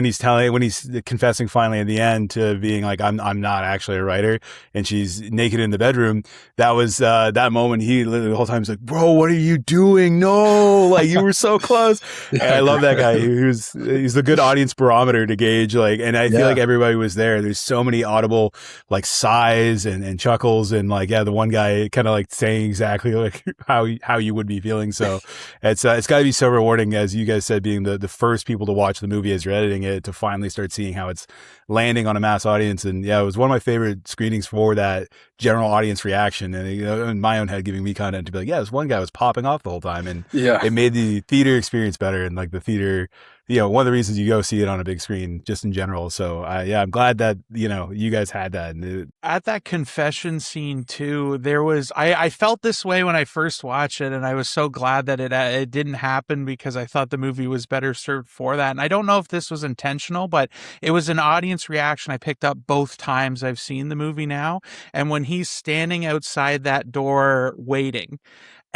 he's confessing finally at the end to being like, I'm not actually a writer, and she's naked in the bedroom. That was that moment. He literally the whole time was like, "Bro, what are you doing? No, like you were so close." And I love that guy. He's the good audience barometer to gauge like, and I feel like everybody was there. There's so many audible like sighs and chuckles, and like the one guy kind of like saying exactly like how you would be feeling. So it's got to be so rewarding, as you guys said, being the first people to watch the movie as you're editing it, to finally start seeing how it's landing on a mass audience. And yeah, it was one of my favorite screenings for that general audience reaction, and in my own head giving me content to be like, yeah, this one guy was popping off the whole time, and it made the theater experience better. And like the theater, one of the reasons you go see it on a big screen just in general. So I'm glad that you guys had that. And at that confession scene too, there was I felt this way when I first watched it, and I was so glad that it didn't happen, because I thought the movie was better served for that. And I don't know if this was intentional, but it was an audience reaction I picked up both times I've seen the movie now. And when he's standing outside that door waiting,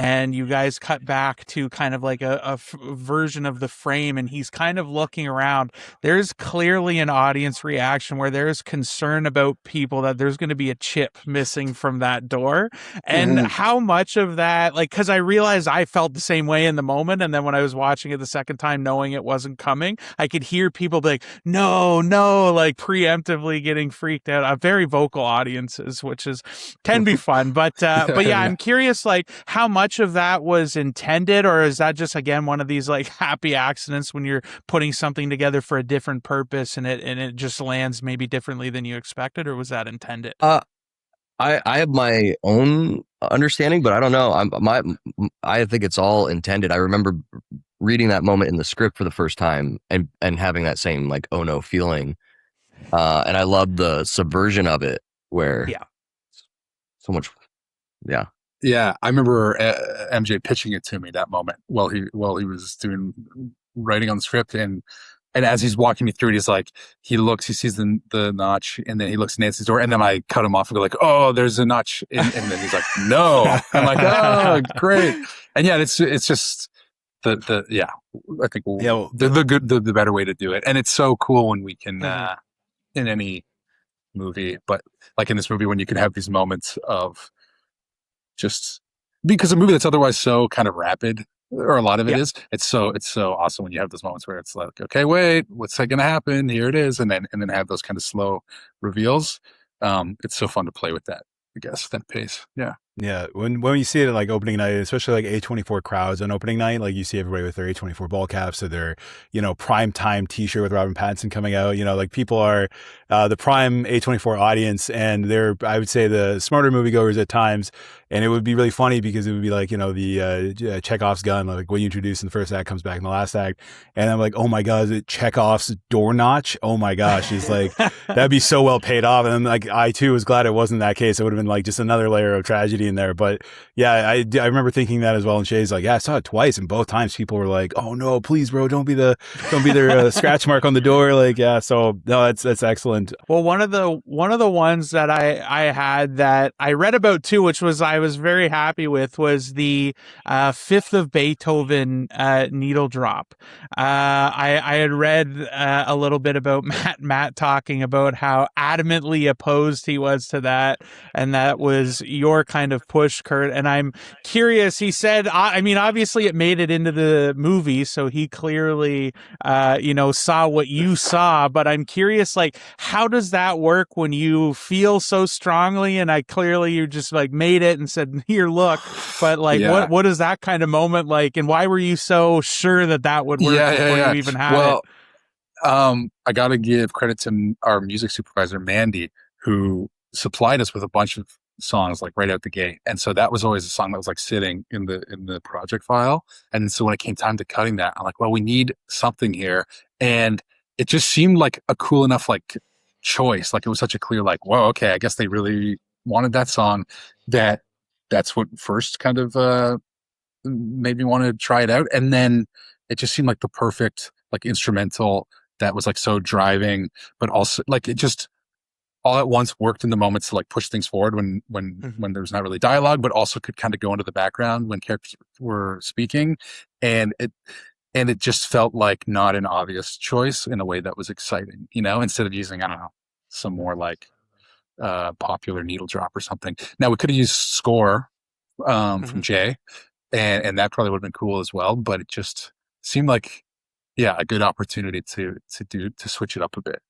and you guys cut back to kind of like a version of the frame, and he's kind of looking around, there's clearly an audience reaction where there's concern about people that there's going to be a chip missing from that door. And how much of that, like, because I realized I felt the same way in the moment, and then when I was watching it the second time knowing it wasn't coming, I could hear people be like, no, like preemptively getting freaked out. Very vocal audiences, which can be fun. But yeah, I'm curious, like, how much of that was intended, or is that just again one of these like happy accidents when you're putting something together for a different purpose, and it just lands maybe differently than you expected, or was that intended? I have my own understanding, but I don't know. I think it's all intended. I remember reading that moment in the script for the first time and having that same like, oh no feeling. And I love the subversion of it, where so much. Yeah, I remember MJ pitching it to me that moment while he was doing writing on the script, and as he's walking me through it, he's like, he sees the notch, and then he looks at Nancy's door, and then I cut him off and go like, "Oh, there's a notch," and then he's like, "No," I'm like, "Oh, great," and yeah, it's just the yeah, I think the better way to do it, and it's so cool when we can in any movie, but like in this movie, when you can have these moments of just because a movie that's otherwise so kind of rapid, or a lot of it Yeah. is, it's so awesome when you have those moments where it's like, okay, wait, what's going to happen? Here it is, and then have those kind of slow reveals. It's so fun to play with that. I guess that pace. Yeah. Yeah, when you see it at like opening night, especially like A24 crowds on opening night, like you see everybody with their A24 ball caps or their, prime time T-shirt with Robin Pattinson coming out. Like people are the prime A24 audience, and they're, I would say, the smarter moviegoers at times. And it would be really funny because it would be like, the Chekhov's gun, like what you introduce in the first act comes back in the last act. And I'm like, oh my God, is it Chekhov's door notch? Oh my gosh. He's like, that'd be so well paid off. And then like, I too was glad it wasn't that case. It would have been like just another layer of tragedy in there. But yeah, I remember thinking that as well. And Shay's like, yeah, I saw it twice. And both times people were like, oh no, please, bro, don't be their scratch mark on the door. Like, yeah. So no, that's excellent. Well, one of the ones that I had that I read about too, which was I was very happy with, was the Fifth of Beethoven needle drop. I had read a little bit about Matt talking about how adamantly opposed he was to that, and that was your kind of push, Curt. And I'm curious. He said, I mean, obviously it made it into the movie, so he clearly saw what you saw. But I'm curious, like, how does that work when you feel so strongly? And you just like made it and said, here, look. But like, Yeah. what is that kind of moment like? And why were you so sure that would work before you even had it? I got to give credit to our music supervisor, Mandy, who supplied us with a bunch of songs like right out the gate. And so that was always a song that was like sitting in the project file. And so when it came time to cutting that, I'm like, well, we need something here. And it just seemed like a cool enough like choice. Like it was such a clear, like, whoa, okay, I guess they really wanted that song, that's what first kind of made me want to try it out. And then it just seemed like the perfect like instrumental that was like so driving, but also like it just all at once worked in the moments to like push things forward when there was not really dialogue, but also could kind of go into the background when characters were speaking. And it just felt like not an obvious choice in a way that was exciting, instead of using, I don't know, some more like popular needle drop or something. Now we could have used score from Jay, and that probably would have been cool as well, but it just seemed like, yeah, a good opportunity to switch it up a bit,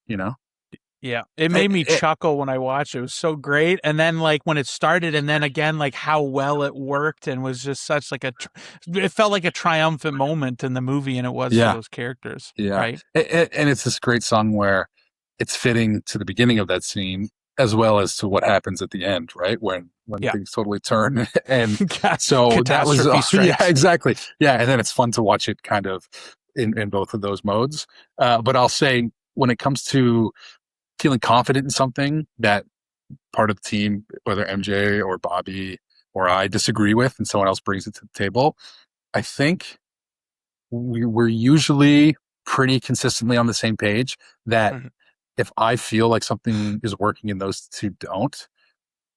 Yeah, it made me chuckle when I watched it. It was so great. And then like when it started, and then again, like how well it worked, and was just such like it felt like a triumphant moment in the movie, and it was for those characters. Yeah. Right. And it's this great song where it's fitting to the beginning of that scene as well as to what happens at the end, right? When things totally turn. And so that was, yeah, exactly. Yeah. And then it's fun to watch it kind of in both of those modes. But I'll say when it comes to feeling confident in something that part of the team, whether MJ or Bobby or I disagree with, and someone else brings it to the table, I think we're usually pretty consistently on the same page that if I feel like something is working and those two don't,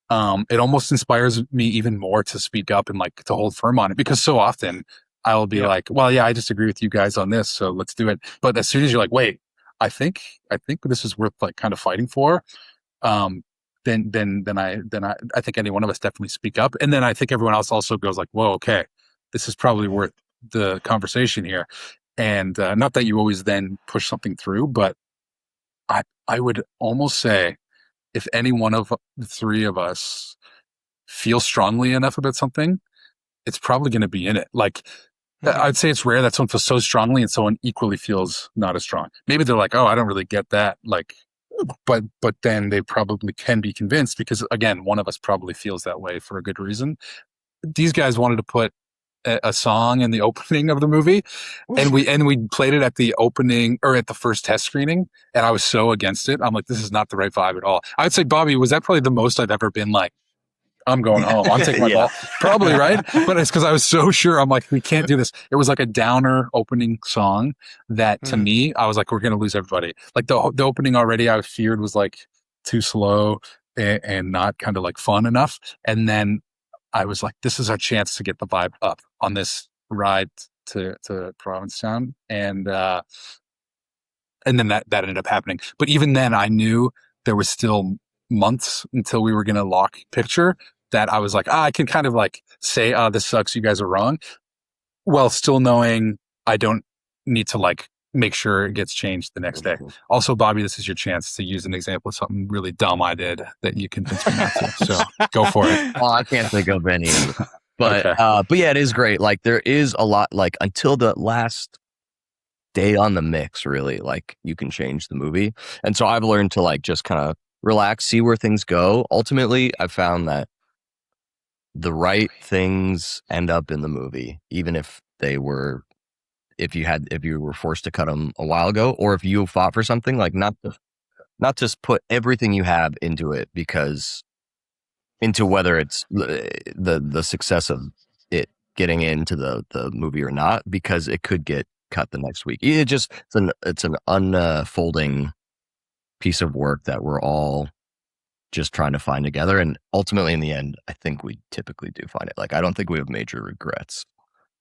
it almost inspires me even more to speak up and like to hold firm on it, because so often I'll be like, well, yeah, I disagree with you guys on this, so let's do it. But as soon as you're like, wait, I think this is worth like kind of fighting for, then I think any one of us definitely speak up. And then I think everyone else also goes like, whoa, okay, this is probably worth the conversation here. And not that you always then push something through, but I would almost say if any one of the three of us feel strongly enough about something, it's probably going to be in it. Like, I'd say it's rare that someone feels so strongly and someone equally feels not as strong. Maybe they're like, oh, I don't really get that. Like, but then they probably can be convinced because, again, one of us probably feels that way for a good reason. These guys wanted to put a song in the opening of the movie, and we played it at the opening or at the first test screening, and I was so against it. I'm like, this is not the right vibe at all. I would say, Bobby, was that probably the most I've ever been like, I'm going home. I'm taking my ball. Probably, right? But it's because I was so sure. I'm like, we can't do this. It was like a downer opening song that to me, I was like, we're going to lose everybody. Like the opening already I feared was like too slow and not kind of like fun enough. And then I was like, this is our chance to get the vibe up on this ride to Provincetown. And then that ended up happening. But even then I knew there was still months until we were going to lock picture, that I was like, I can kind of like say, this sucks, you guys are wrong, while still knowing I don't need to like make sure it gets changed the next day. Also, Bobby, this is your chance to use an example of something really dumb I did that you convinced me not to. So go for it. Well, I can't think of any, but Okay. but yeah, it is great. Like there is a lot, like until the last day on the mix, really, like you can change the movie. And so I've learned to like just kind of relax, see where things go. Ultimately, I've found that the right things end up in the movie, even if they were, if you were forced to cut them a while ago, or if you fought for something, like not just put everything you have into it, because into whether it's the success of it getting into the movie or not, because it could get cut the next week. It's an unfolding piece of work that we're all just trying to find together. And ultimately in the end, I think we typically do find it. Like, I don't think we have major regrets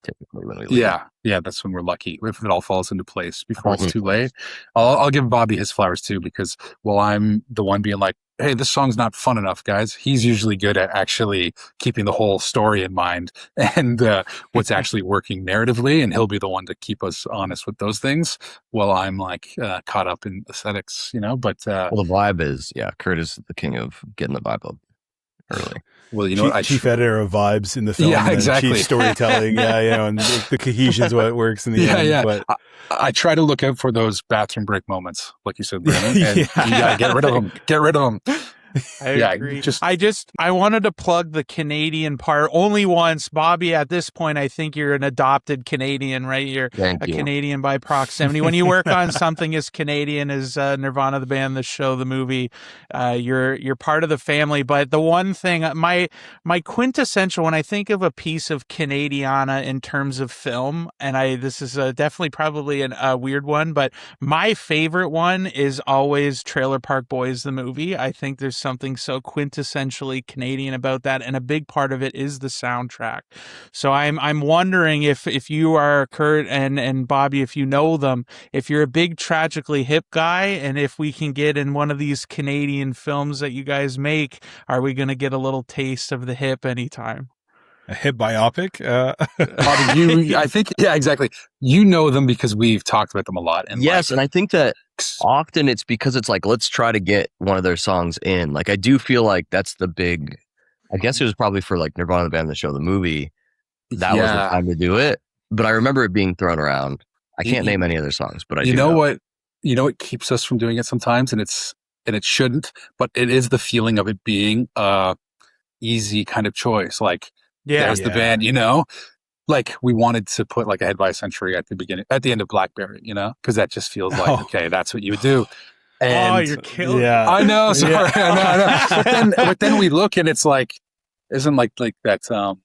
typically when we leave. Yeah, that's when we're lucky, if it all falls into place before it's too late. I'll give Bobby his flowers too, because while I'm the one being like, hey, this song's not fun enough, guys, he's usually good at actually keeping the whole story in mind and what's actually working narratively, and he'll be the one to keep us honest with those things, while I'm like caught up in aesthetics, but well, the vibe is, Curt is the king of getting the vibe up early. Well, you know what? Chief editor of vibes in the film. Yeah, exactly. Chief storytelling. And the cohesion is what works in the end. Yeah. But I try to look out for those bathroom break moments, like you said, Brandon. And you gotta get rid of them. Get rid of them. I agree. I wanted to plug the Canadian part only once. Bobby, at this point, I think you're an adopted Canadian, right? You're Thank you. Canadian by proximity. When you work on something as Canadian as Nirvana, the band, the show, the movie, you're part of the family. But the one thing, my quintessential, when I think of a piece of Canadiana in terms of film, and this is definitely probably a weird one, but my favorite one is always Trailer Park Boys, the movie. I think there's something so quintessentially Canadian about that, and a big part of it is the soundtrack. So I'm wondering if you are Curt and Bobby, if you know them, if you're a big Tragically Hip guy, and if we can get in one of these Canadian films that you guys make, are we going to get a little taste of the hip anytime? a hip biopic. Bobby, I think, yeah, exactly. You know them because we've talked about them a lot. And yes, and I think that often it's because it's like, let's try to get one of their songs in. Like, I do feel like that's the big, I guess it was probably for like Nirvana, the band, the show, the movie. That was the time to do it. But I remember it being thrown around. I can't name any other songs, but I do know what, what keeps us from doing it sometimes, and it shouldn't, but it is the feeling of it being a easy kind of choice. Like, there's the band, like we wanted to put like a Head by a Century at the end of Blackberry, because that just feels like, okay, that's what you would do. And you're killing. Yeah, I know. Sorry, I know. But then we look and it's like, isn't like that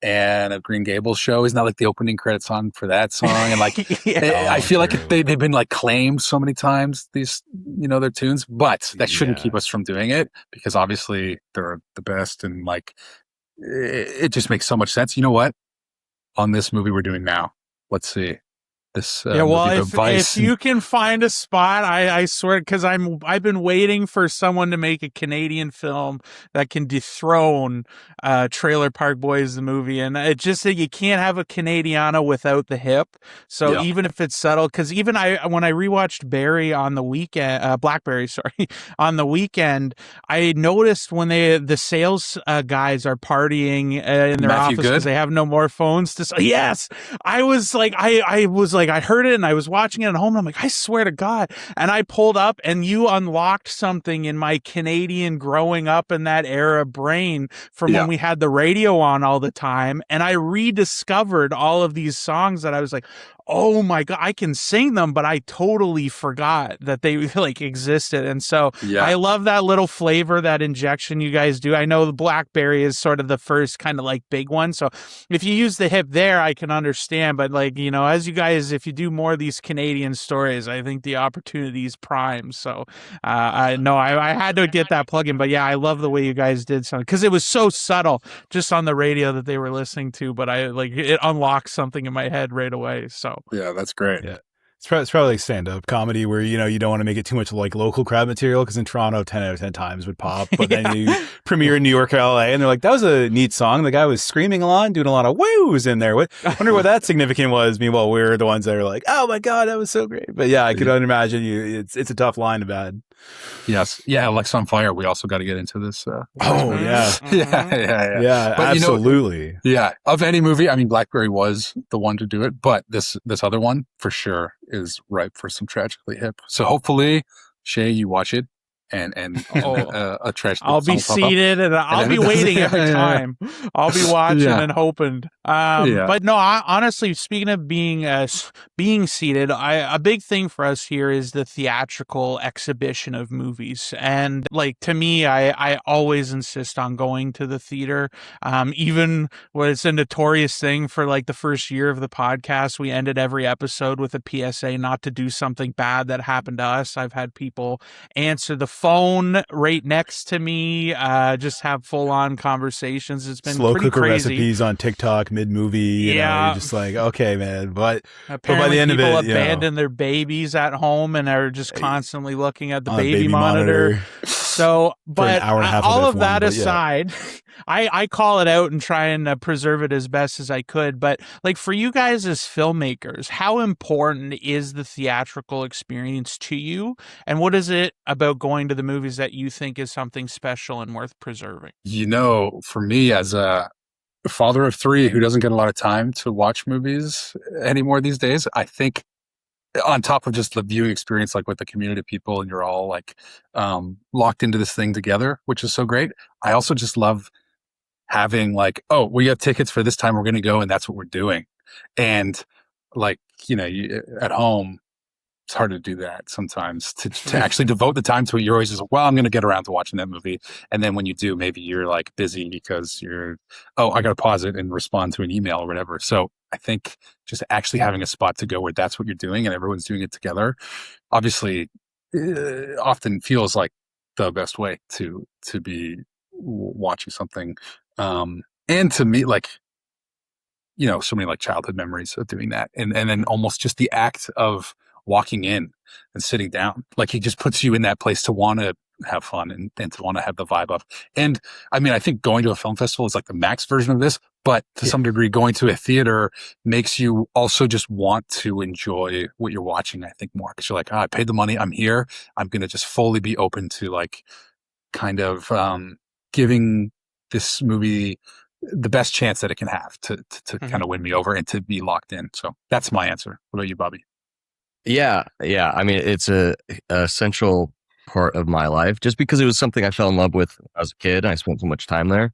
and a Green Gables show is not like the opening credit song for that song, and like I feel like they've been like claimed so many times, these their tunes, but that shouldn't keep us from doing it, because obviously they're the best, and like it just makes so much sense. You know what? On this movie we're doing now, let's see. This if you can find a spot, I swear, because I've been waiting for someone to make a Canadian film that can dethrone Trailer Park Boys the movie, and it's just that you can't have a Canadiana without the hip. So even if it's subtle, because even when I rewatched Barry on the weekend, Blackberry, sorry, on the weekend, I noticed when the sales guys are partying in their office because they have no more phones to. Yes, I was like, I heard it and I was watching it at home and I'm like, I swear to God. And I pulled up and you unlocked something in my Canadian growing up in that era brain from when we had the radio on all the time. And I rediscovered all of these songs that I was like, oh my God, I can sing them, but I totally forgot that they like existed. And so I love that little flavor, that injection you guys do. I know the Blackberry is sort of the first kind of like big one. So if you use the hip there, I can understand. But like, as you guys, if you do more of these Canadian stories, I think the opportunity is prime. So I had to get that plug in. But yeah, I love the way you guys did something, because it was so subtle just on the radio that they were listening to. But it unlocked something in my head right away. So yeah, that's great. Yeah. It's probably like stand-up comedy where, you don't want to make it too much like local crowd material because in Toronto, 10 out of 10 times would pop. But then you premiere in New York or LA and they're like, that was a neat song. The guy was screaming a lot, doing a lot of woos in there. Wonder what that significant was. Meanwhile, we're the ones that are like, oh my God, that was so great. But yeah, I could imagine it's a tough line to bad. Yes. Yeah. Alexa on Fire. We also got to get into this. Oh, yeah. Yeah. But absolutely. Of any movie, I mean, Blackberry was the one to do it, but this other one for sure is ripe for some tragically hip. So hopefully, Shay, you watch it and a tragically. I'll be seated and I'll be waiting every time. I'll be watching and hoping. But no, honestly, speaking of being seated, a big thing for us here is the theatrical exhibition of movies. And like, to me, I always insist on going to the theater. Even when it's a notorious thing for like the first year of the podcast, we ended every episode with a PSA not to do something bad that happened to us. I've had people answer the phone right next to me, just have full-on conversations. It's been slow pretty cooker crazy. Recipes on TikTok mid-movie. You're just like, okay, man. But by the end of it, people abandon their babies at home and are just constantly looking at the baby monitor. So, but all of that aside, I call it out and try and preserve it as best as I could. But like, for you guys as filmmakers, how important is the theatrical experience to you? And what is it about going to the movies that you think is something special and worth preserving? For me, as a father of 3 who doesn't get a lot of time to watch movies anymore these days, I think on top of just the viewing experience, like with the community of people and you're all like locked into this thing together, which is so great. I also just love having like, oh, we have tickets for this time, we're going to go and that's what we're doing. And like, at home, it's hard to do that sometimes to actually devote the time to it. You're always just, well, I'm going to get around to watching that movie. And then when you do, maybe you're like busy because I got to pause it and respond to an email or whatever. So I think just actually having a spot to go where that's what you're doing and everyone's doing it together, obviously often feels like the best way to be watching something. And to me, like, so many like childhood memories of doing that. And then almost just the act of walking in and sitting down, like he just puts you in that place to want to have fun and to want to have the vibe up. And I mean, I think going to a film festival is like the max version of this, but to some degree going to a theater makes you also just want to enjoy what you're watching, I think, more. Cause you're like, I paid the money, I'm here. I'm going to just fully be open to like kind of giving this movie the best chance that it can have to kind of win me over and to be locked in. So that's my answer. What about you, Bobby? Yeah. I mean, it's a essential part of my life just because it was something I fell in love with as a kid. And I spent so much time there.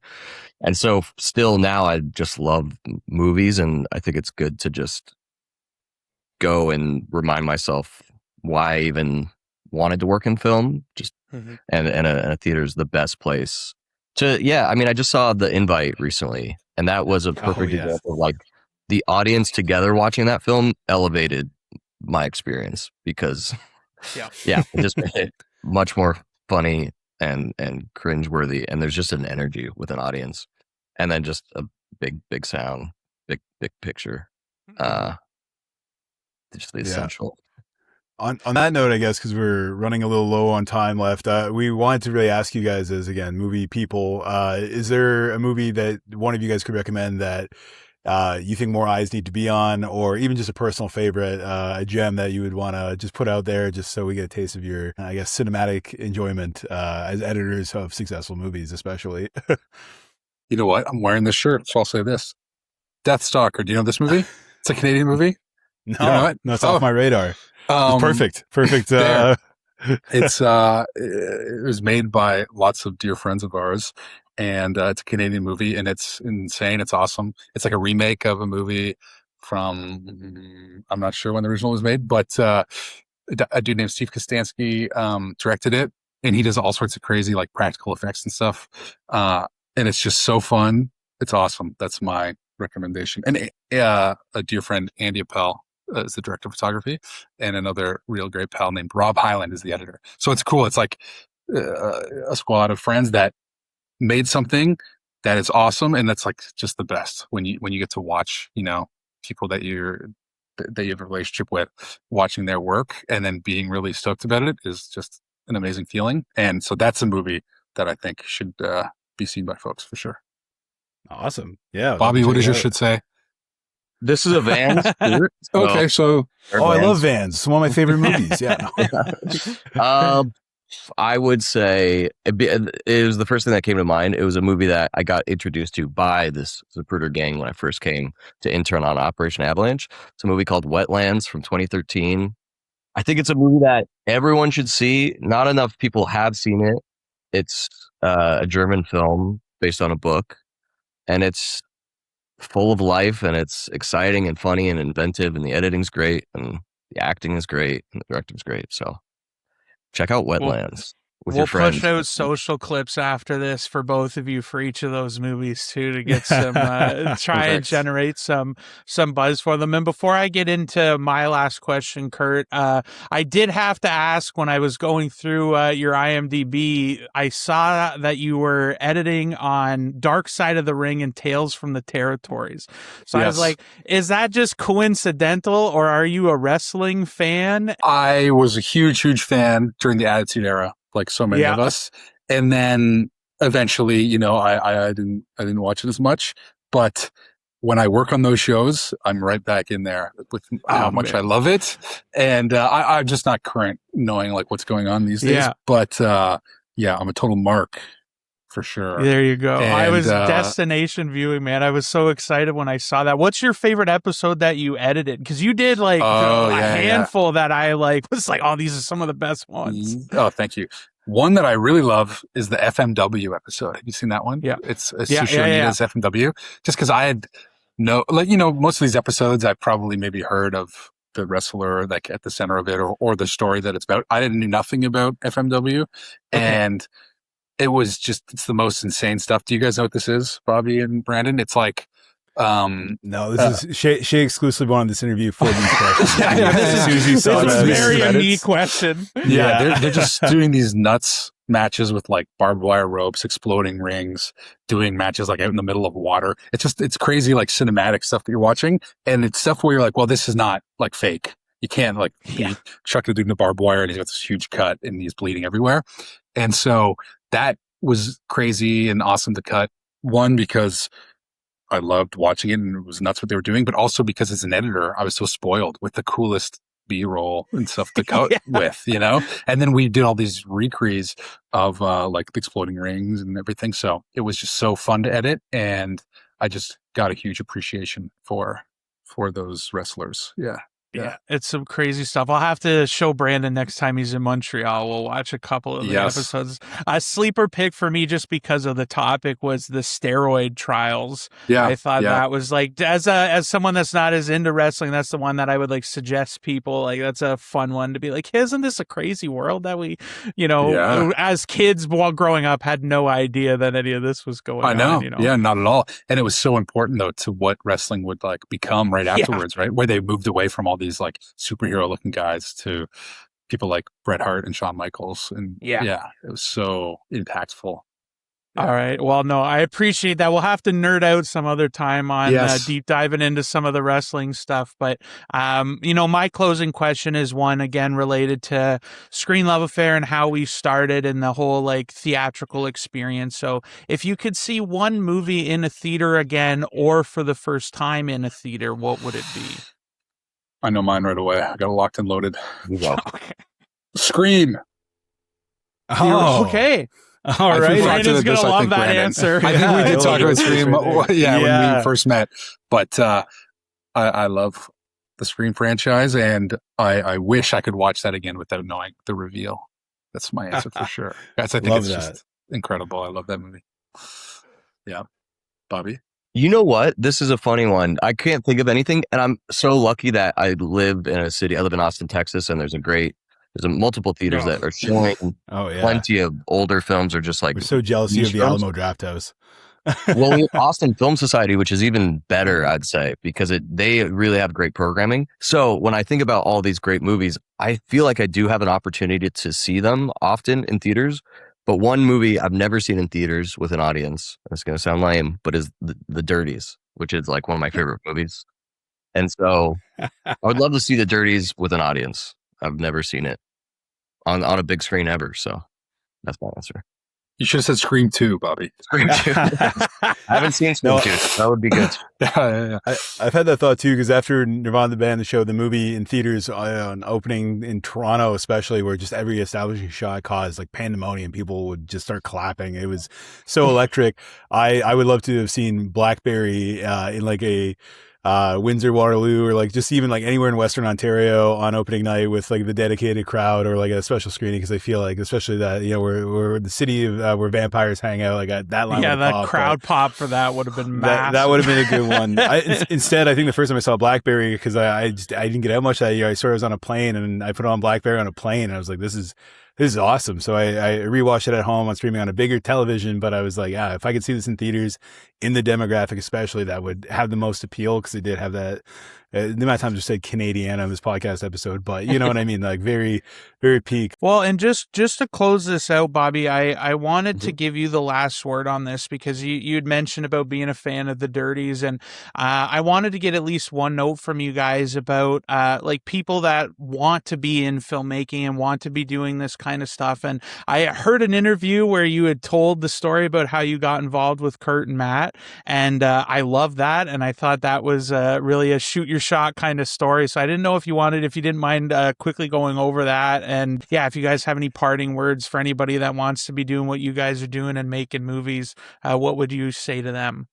And so still now I just love movies. And I think it's good to just go and remind myself why I even wanted to work in film. And a theater is the best place I mean, I just saw The Invite recently, and that was a perfect example of like the audience together watching that film elevated my experience because it just made it much more funny and cringeworthy, and there's just an energy with an audience, and then just a big sound, big picture, just the essential. On that note, I guess, because we're running a little low on time left, we wanted to really ask you guys as, again, movie people, is there a movie that one of you guys could recommend that you think more eyes need to be on, or even just a personal favorite, a gem that you would want to just put out there just so we get a taste of your, I guess, cinematic enjoyment as editors of successful movies, especially? You know what? I'm wearing this shirt, so I'll say this. Deathstalker. Do you know this movie? It's a Canadian movie. No, it's off my radar. Perfect. It was made by lots of dear friends of ours, and it's a Canadian movie, and it's insane. It's awesome. It's like a remake of a movie from, I'm not sure when the original was made, but a dude named Steve Kostansky directed it, and he does all sorts of crazy like practical effects and stuff, and it's just so fun. It's awesome. That's my recommendation. And a dear friend, Andy Appel, is the director of photography, and another real great pal named Rob Highland is the editor. So it's cool. It's like a squad of friends that made something that is awesome, and that's like just the best when you get to watch, people that you're that you have a relationship with, watching their work and then being really stoked about it is just an amazing feeling. And so that's a movie that I think should be seen by folks for sure. Awesome. Yeah. Bobby, what does your shit say? This is a Vans. So, Okay, so I love Vans. It's one of my favorite movies. Yeah. I would say it was the first thing that came to mind. It was a movie that I got introduced to by this Zapruder gang when I first came to intern on Operation Avalanche. It's a movie called Wetlands from 2013. I think it's a movie that everyone should see. Not enough people have seen it. It's a German film based on a book, and it's full of life, and it's exciting and funny and inventive, and the editing's great, and the acting is great, and the directing's great. So check out Wetlands with your friends. We'll push out social clips after this for both of you for each of those movies too, to get some try and generate some buzz for them. And before I get into my last question, Curt, I did have to ask, when I was going through your IMDb, I saw that you were editing on Dark Side of the Ring and Tales from the Territories. So I was like, is that just coincidental, or are you a wrestling fan? I was a huge fan during the Attitude Era, like so many of us. And then eventually, you know, I didn't watch it as much, but when I work on those shows, I'm right back in there with how much I love it. And I'm just not current knowing like what's going on these days. But I'm a total mark for sure. There you go. And, I was destination viewing, man. I was so excited when I saw that. What's your favorite episode that you edited? Because you did like a handful that I like was like, oh, these are some of the best ones. Oh, thank you. One that I really love is the FMW episode. Have you seen that one? Yeah. It's Sushionida's FMW. Just because I had most of these episodes I've probably maybe heard of the wrestler like at the center of it or the story that it's about. I didn't know nothing about FMW. And it's the most insane stuff. Do you guys know what this is, Bobby and Brandon? It's like, no, this is Shay exclusively wanted this interview for these questions. This is a very unique question. Yeah, they're just doing these nuts matches with like barbed wire ropes, exploding rings, doing matches like out in the middle of water. It's crazy, like cinematic stuff that you're watching. And it's stuff where you're like, well, this is not like fake. You can't like chuck the dude in the barbed wire and he's got this huge cut and he's bleeding everywhere. And so that was crazy and awesome to cut. One, because I loved watching it and it was nuts what they were doing, but also because as an editor, I was so spoiled with the coolest B-roll and stuff to cut with, you know? And then we did all these recrees of like the exploding rings and everything. So it was just so fun to edit. And I just got a huge appreciation for those wrestlers. Yeah, it's some crazy stuff. I'll have to show Brandon next time he's in Montreal. We'll watch a couple of the episodes. A sleeper pick for me, just because of the topic, was the steroid trials. Yeah, I thought that was like, as someone that's not as into wrestling, that's the one that I would like suggest people. Like, that's a fun one to be like, isn't this a crazy world that we, as kids while growing up, had no idea that any of this was going on. I know. Yeah, not at all. And it was so important though to what wrestling would like become right afterwards, right? Where they moved away from all these like superhero looking guys to people like Bret Hart and Shawn Michaels. And it was so impactful. All right. Well, no, I appreciate that. We'll have to nerd out some other time on deep diving into some of the wrestling stuff. But, my closing question is one, again, related to Screen Love Affair and how we started and the whole like theatrical experience. So if you could see one movie in a theater again, or for the first time in a theater, what would it be? I know mine right away. I got it locked and loaded. Okay. Scream. Oh, okay. All right. Brandon's going to love that answer. I think we did talk about Scream when we first met. But I love the Scream franchise, and I wish I could watch that again without knowing the reveal. That's my answer for sure. I think it's just incredible. I love that movie. Yeah. Bobby? You know what? This is a funny one. I can't think of anything, and I'm so lucky that I live in a city. I live in Austin, Texas, and there's multiple theaters that are showing plenty of older films, or just like, we're so jealous of the Alamo Draft House. Well, we have Austin Film Society, which is even better, I'd say, because they really have great programming. So when I think about all these great movies, I feel like I do have an opportunity to see them often in theaters. But one movie I've never seen in theaters with an audience, and it's going to sound lame, but is the Dirties, which is like one of my favorite movies. And so I would love to see the Dirties with an audience. I've never seen it on a big screen ever. So that's my answer. You should have said Scream 2, Bobby. Scream 2. I haven't seen Scream 2. That would be good. Yeah. I've had that thought too, because after Nirvana the band, the show, the movie in theaters, on opening in Toronto, especially, where just every establishing shot caused like pandemonium, people would just start clapping. It was so electric. I would love to have seen Blackberry in like a Windsor, Waterloo, or like just even like anywhere in Western Ontario on opening night with like the dedicated crowd or like a special screening, because I feel like, especially that, you know, we're the city of where vampires hang out, like that line. Yeah, that pop, crowd pop for that would have been massive. That would have been a good one. Instead, I think the first time I saw Blackberry, because I didn't get out much that year, I sort of was on a plane and I put on Blackberry on a plane and I was like, this is awesome. So I rewatched it at home on streaming on a bigger television, but I was like, yeah, if I could see this in theaters, in the demographic especially, that would have the most appeal, because they did have that. The amount of times I said Canadian on this podcast episode, but you know what I mean? Like very, very peak. Well, and just to close this out, Bobby, I wanted to give you the last word on this, because you'd mentioned about being a fan of the Dirties, and I wanted to get at least one note from you guys about like people that want to be in filmmaking and want to be doing this kind of stuff. And I heard an interview where you had told the story about how you got involved with Curt and Matt, and I love that, and I thought that was really a shoot your shot kind of story. So I didn't know if you didn't mind quickly going over that. And yeah, if you guys have any parting words for anybody that wants to be doing what you guys are doing and making movies, what would you say to them?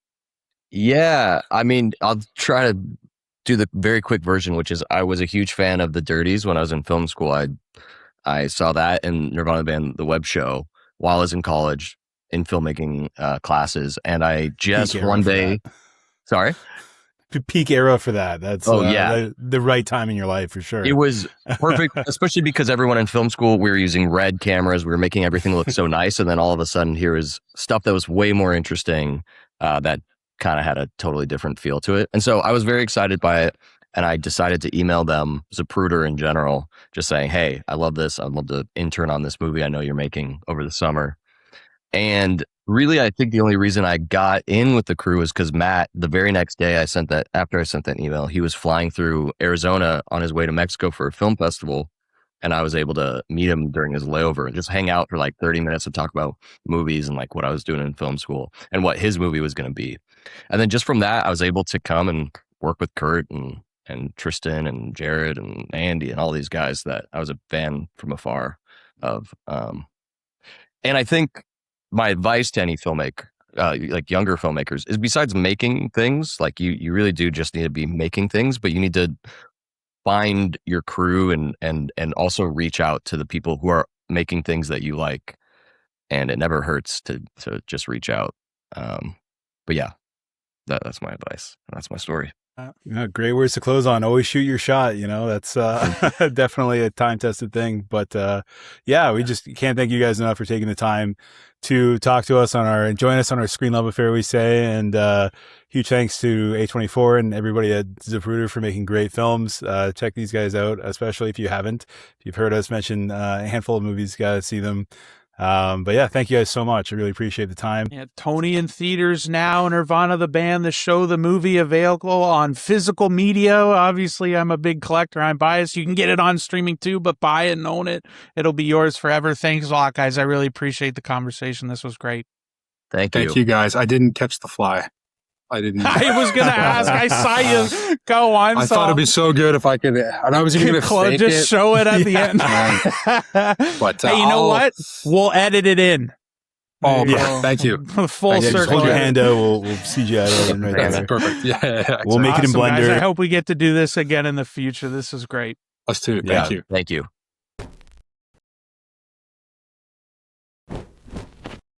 Yeah, I mean, I'll try to do the very quick version, which is I was a huge fan of the Dirties when I was in film school. I saw that in Nirvana band, the web show, while I was in college in filmmaking classes. And I just one day, sorry? Peak era for that. That's the right time in your life for sure. It was perfect, especially because everyone in film school, we were using red cameras. We were making everything look so nice. And then all of a sudden here is stuff that was way more interesting that kind of had a totally different feel to it. And so I was very excited by it. And I decided to email them, Zapruder in general, just saying, hey, I love this. I'd love to intern on this movie I know you're making over the summer. And really, I think the only reason I got in with the crew is because Matt, the very next day after I sent that email, he was flying through Arizona on his way to Mexico for a film festival. And I was able to meet him during his layover and just hang out for like 30 minutes and talk about movies and like what I was doing in film school and what his movie was going to be. And then just from that, I was able to come and work with Curt and Tristan and Jared and Andy and all these guys that I was a fan from afar of. And I think my advice to any filmmaker, like younger filmmakers, is besides making things, like you really do just need to be making things, but you need to find your crew and also reach out to the people who are making things that you like. And it never hurts to just reach out. But yeah, that's my advice. That's my story. Great words to close on. Always shoot your shot. You know, that's definitely a time-tested thing. But yeah, we just can't thank you guys enough for taking the time to talk to us join us on our Screen Love Affair, we say. And huge thanks to A24 and everybody at Zapruder for making great films. Check these guys out, especially if you haven't. If you've heard us mention a handful of movies, you gotta see them. But yeah, thank you guys so much. I really appreciate the time. Yeah, Tony in theaters now, Nirvana the band, the show, the movie available on physical media. Obviously, I'm a big collector. I'm biased. You can get it on streaming too, but buy it and own it. It'll be yours forever. Thanks a lot, guys. I really appreciate the conversation. This was great. Thank you. Thank you, guys. I didn't catch the fly. I didn't. I was going to ask. I saw you go on. I thought it'd be so good if I could. And I was even going to fake just it. show it at the end. But hey, you know what? We'll edit it in. Oh, yeah. Thank you. Full Thank you. circle. Hold your hand out. We'll CGI it in right That's there. perfect. Yeah. Exactly. We'll make it in Awesome, Blender. guys. I hope we get to do this again in the future. This is great. Us too. Yeah. Thank you. Thank you.